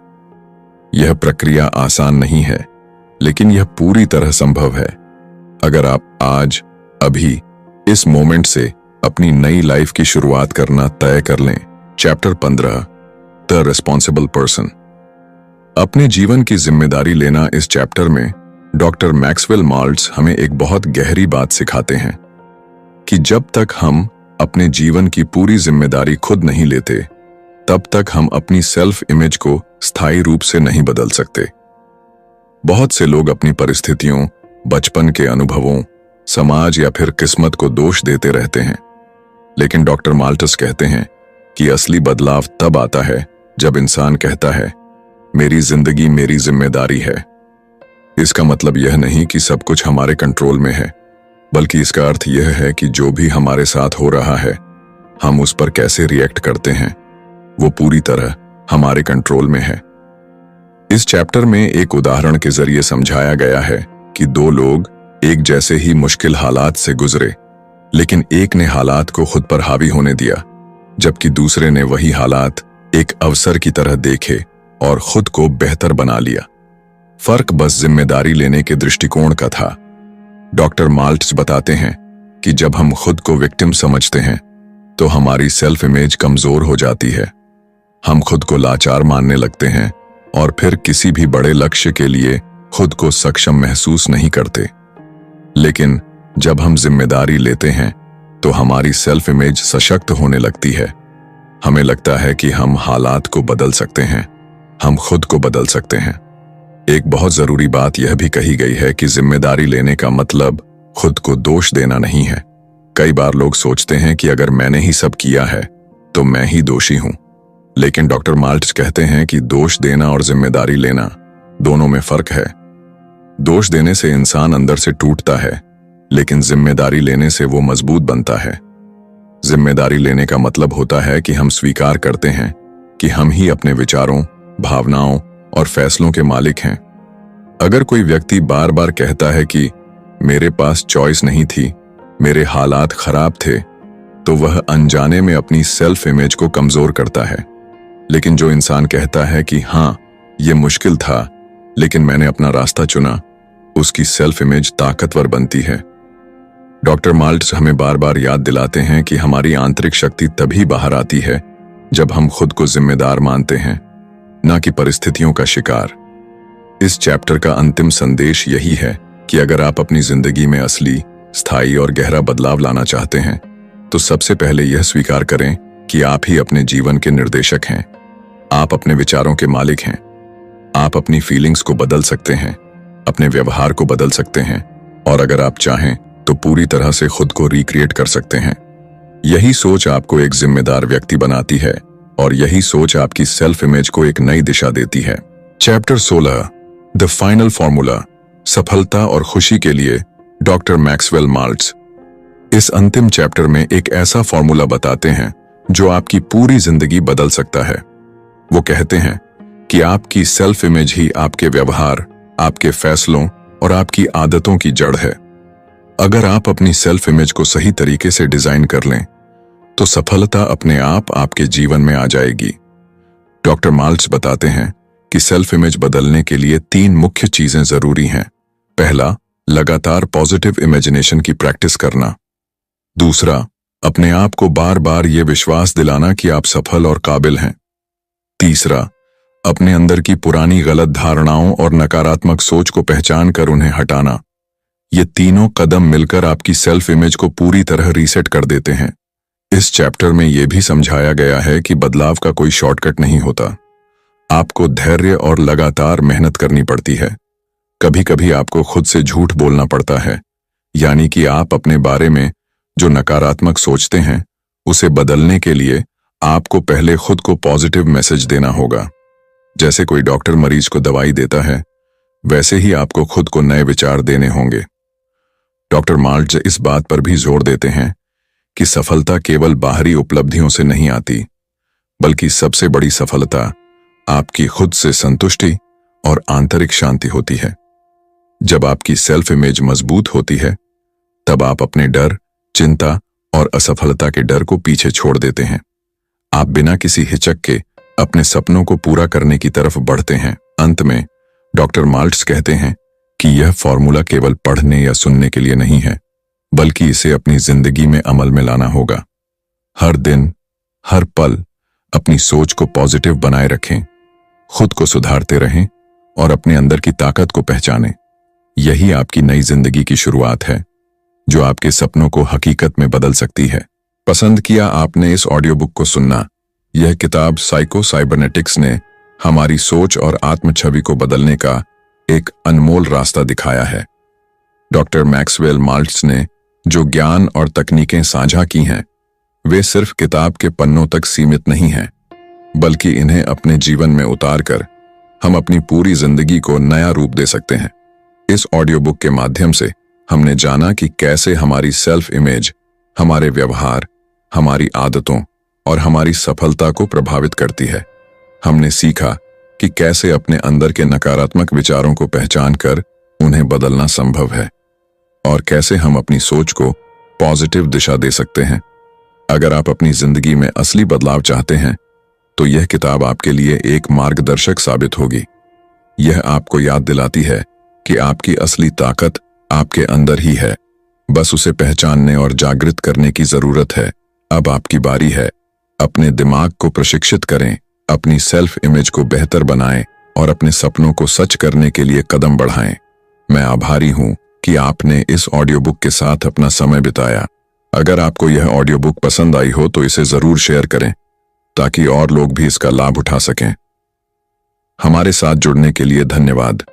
यह प्रक्रिया आसान नहीं है, लेकिन यह पूरी तरह संभव है अगर आप आज, अभी, इस मोमेंट से अपनी नई लाइफ की शुरुआत करना तय कर लें। Chapter 15, the responsible person. अपने जीवन की जिम्मेदारी लेना। इस चैप्टर में डॉक्टर मैक्सवेल माल्ट्स हमें एक बहुत गहरी बात सिखाते हैं कि जब तक हम अपने जीवन की पूरी जिम्मेदारी खुद नहीं लेते, तब तक हम अपनी सेल्फ इमेज को स्थायी रूप से नहीं बदल सकते। बहुत से लोग अपनी परिस्थितियों, बचपन के अनुभवों, समाज या फिर किस्मत को दोष देते रहते हैं, लेकिन डॉक्टर माल्ट्स कहते हैं कि असली बदलाव तब आता है जब इंसान कहता है, मेरी जिंदगी मेरी जिम्मेदारी है। इसका मतलब यह नहीं कि सब कुछ हमारे कंट्रोल में है, बल्कि इसका अर्थ यह है कि जो भी हमारे साथ हो रहा है, हम उस पर कैसे रिएक्ट करते हैं, वो पूरी तरह हमारे कंट्रोल में है। इस चैप्टर में एक उदाहरण के जरिए समझाया गया है कि दो लोग एक जैसे ही मुश्किल हालात से गुजरे, लेकिन एक ने हालात को खुद पर हावी होने दिया, जबकि दूसरे ने वही हालात एक अवसर की तरह देखे और खुद को बेहतर बना लिया। फर्क बस जिम्मेदारी लेने के दृष्टिकोण का था। डॉक्टर माल्ट्स बताते हैं कि जब हम खुद को विक्टिम समझते हैं, तो हमारी सेल्फ इमेज कमजोर हो जाती है। हम खुद को लाचार मानने लगते हैं और फिर किसी भी बड़े लक्ष्य के लिए खुद को सक्षम महसूस नहीं करते। लेकिन जब हम जिम्मेदारी लेते हैं, तो हमारी सेल्फ इमेज सशक्त होने लगती है। हमें लगता है कि हम हालात को बदल सकते हैं, हम खुद को बदल सकते हैं। एक बहुत जरूरी बात यह भी कही गई है कि जिम्मेदारी लेने का मतलब खुद को दोष देना नहीं है। कई बार लोग सोचते हैं कि अगर मैंने ही सब किया है, तो मैं ही दोषी हूं। लेकिन डॉक्टर माल्ट्स कहते हैं कि दोष देना और जिम्मेदारी लेना, दोनों में फर्क है। दोष देने से इंसान अंदर से टूटता है, लेकिन जिम्मेदारी लेने से वो मजबूत बनता है। जिम्मेदारी लेने का मतलब होता है कि हम स्वीकार करते हैं कि हम ही अपने विचारों, भावनाओं और फैसलों के मालिक हैं। अगर कोई व्यक्ति बार बार कहता है कि मेरे पास चॉइस नहीं थी, मेरे हालात खराब थे, तो वह अनजाने में अपनी सेल्फ इमेज को कमजोर करता है। लेकिन जो इंसान कहता है कि हाँ, ये मुश्किल था, लेकिन मैंने अपना रास्ता चुना, उसकी सेल्फ इमेज ताकतवर बनती है। डॉक्टर माल्ट्स हमें बार बार याद दिलाते हैं कि हमारी आंतरिक शक्ति तभी बाहर आती है जब हम खुद को जिम्मेदार मानते हैं, ना कि परिस्थितियों का शिकार। इस चैप्टर का अंतिम संदेश यही है कि अगर आप अपनी जिंदगी में असली, स्थायी और गहरा बदलाव लाना चाहते हैं, तो सबसे पहले यह स्वीकार करें कि आप ही अपने जीवन के निर्देशक हैं। आप अपने विचारों के मालिक हैं। आप अपनी फीलिंग्स को बदल सकते हैं, अपने व्यवहार को बदल सकते हैं, और अगर आप चाहें तो पूरी तरह से खुद को रिक्रिएट कर सकते हैं। यही सोच आपको एक जिम्मेदार व्यक्ति बनाती है, और यही सोच आपकी सेल्फ इमेज को एक नई दिशा देती है। Chapter 16, the final formula. सफलता और खुशी के लिए डॉक्टर मैक्सवेल माल्ट्स इस अंतिम चैप्टर में एक ऐसा फॉर्मूला बताते हैं जो आपकी पूरी जिंदगी बदल सकता है। वो कहते हैं कि आपकी सेल्फ इमेज ही आपके व्यवहार, आपके फैसलों और आपकी आदतों की जड़ है। अगर आप अपनी सेल्फ इमेज को सही तरीके से डिजाइन कर लें, तो सफलता अपने आप आपके जीवन में आ जाएगी। डॉक्टर माल्ट्स बताते हैं कि सेल्फ इमेज बदलने के लिए 3 मुख्य चीजें जरूरी हैं। पहला, लगातार पॉजिटिव इमेजिनेशन की प्रैक्टिस करना। दूसरा, अपने आप को बार बार ये विश्वास दिलाना कि आप सफल और काबिल हैं। तीसरा, अपने अंदर की पुरानी गलत धारणाओं और नकारात्मक सोच को पहचान कर उन्हें हटाना। ये तीनों कदम मिलकर आपकी सेल्फ इमेज को पूरी तरह रीसेट कर देते हैं। इस चैप्टर में यह भी समझाया गया है कि बदलाव का कोई शॉर्टकट नहीं होता। आपको धैर्य और लगातार मेहनत करनी पड़ती है। कभी कभी आपको खुद से झूठ बोलना पड़ता है, यानी कि आप अपने बारे में जो नकारात्मक सोचते हैं उसे बदलने के लिए आपको पहले खुद को पॉजिटिव मैसेज देना होगा। जैसे कोई डॉक्टर मरीज को दवाई देता है, वैसे ही आपको खुद को नए विचार देने होंगे। डॉक्टर माल्ट्ज इस बात पर भी जोर देते हैं कि सफलता केवल बाहरी उपलब्धियों से नहीं आती, बल्कि सबसे बड़ी सफलता आपकी खुद से संतुष्टि और आंतरिक शांति होती है। जब आपकी सेल्फ इमेज मजबूत होती है, तब आप अपने डर, चिंता और असफलता के डर को पीछे छोड़ देते हैं। आप बिना किसी हिचक के अपने सपनों को पूरा करने की तरफ बढ़ते हैं। अंत में डॉक्टर माल्ट्ज कहते हैं कि यह फॉर्मूला केवल पढ़ने या सुनने के लिए नहीं है, बल्कि इसे अपनी जिंदगी में अमल में लाना होगा। हर दिन, हर पल अपनी सोच को पॉजिटिव बनाए रखें, खुद को सुधारते रहें और अपने अंदर की ताकत को पहचानें। यही आपकी नई जिंदगी की शुरुआत है, जो आपके सपनों को हकीकत में बदल सकती है। पसंद किया आपने इस ऑडियो बुक को सुनना। यह किताब साइको साइबरनेटिक्स ने हमारी सोच और आत्म छवि को बदलने का एक अनमोल रास्ता दिखाया है। डॉक्टर मैक्सवेल माल्ट्ज ने जो ज्ञान और तकनीकें साझा की हैं, वे सिर्फ किताब के पन्नों तक सीमित नहीं हैं, बल्कि इन्हें अपने जीवन में उतारकर हम अपनी पूरी जिंदगी को नया रूप दे सकते हैं। इस ऑडियो बुक के माध्यम से हमने जाना कि कैसे हमारी सेल्फ इमेज हमारे व्यवहार, हमारी आदतों और हमारी सफलता को प्रभावित करती है। हमने सीखा कि कैसे अपने अंदर के नकारात्मक विचारों को पहचान कर उन्हें बदलना संभव है और कैसे हम अपनी सोच को पॉजिटिव दिशा दे सकते हैं। अगर आप अपनी जिंदगी में असली बदलाव चाहते हैं, तो यह किताब आपके लिए एक मार्गदर्शक साबित होगी। यह आपको याद दिलाती है कि आपकी असली ताकत आपके अंदर ही है, बस उसे पहचानने और जागृत करने की जरूरत है। अब आपकी बारी है। अपने दिमाग को प्रशिक्षित करें, अपनी सेल्फ इमेज को बेहतर बनाएं और अपने सपनों को सच करने के लिए कदम बढ़ाएं। मैं आभारी हूं कि आपने इस ऑडियो बुक के साथ अपना समय बिताया। अगर आपको यह ऑडियो बुक पसंद आई हो तो इसे जरूर शेयर करें, ताकि और लोग भी इसका लाभ उठा सकें। हमारे साथ जुड़ने के लिए धन्यवाद।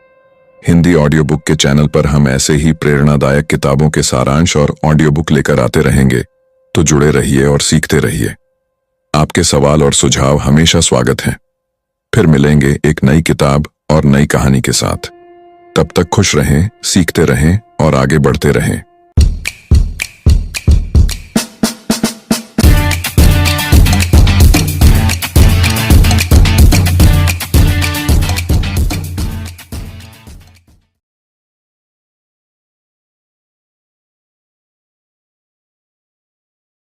हिंदी ऑडियो बुक के चैनल पर हम ऐसे ही प्रेरणादायक किताबों के सारांश और ऑडियो बुक लेकर आते रहेंगे, तो जुड़े रहिए और सीखते रहिए। आपके सवाल और सुझाव हमेशा स्वागत हैं। फिर मिलेंगे एक नई किताब और नई कहानी के साथ। तब तक खुश रहें, सीखते रहें और आगे बढ़ते रहें।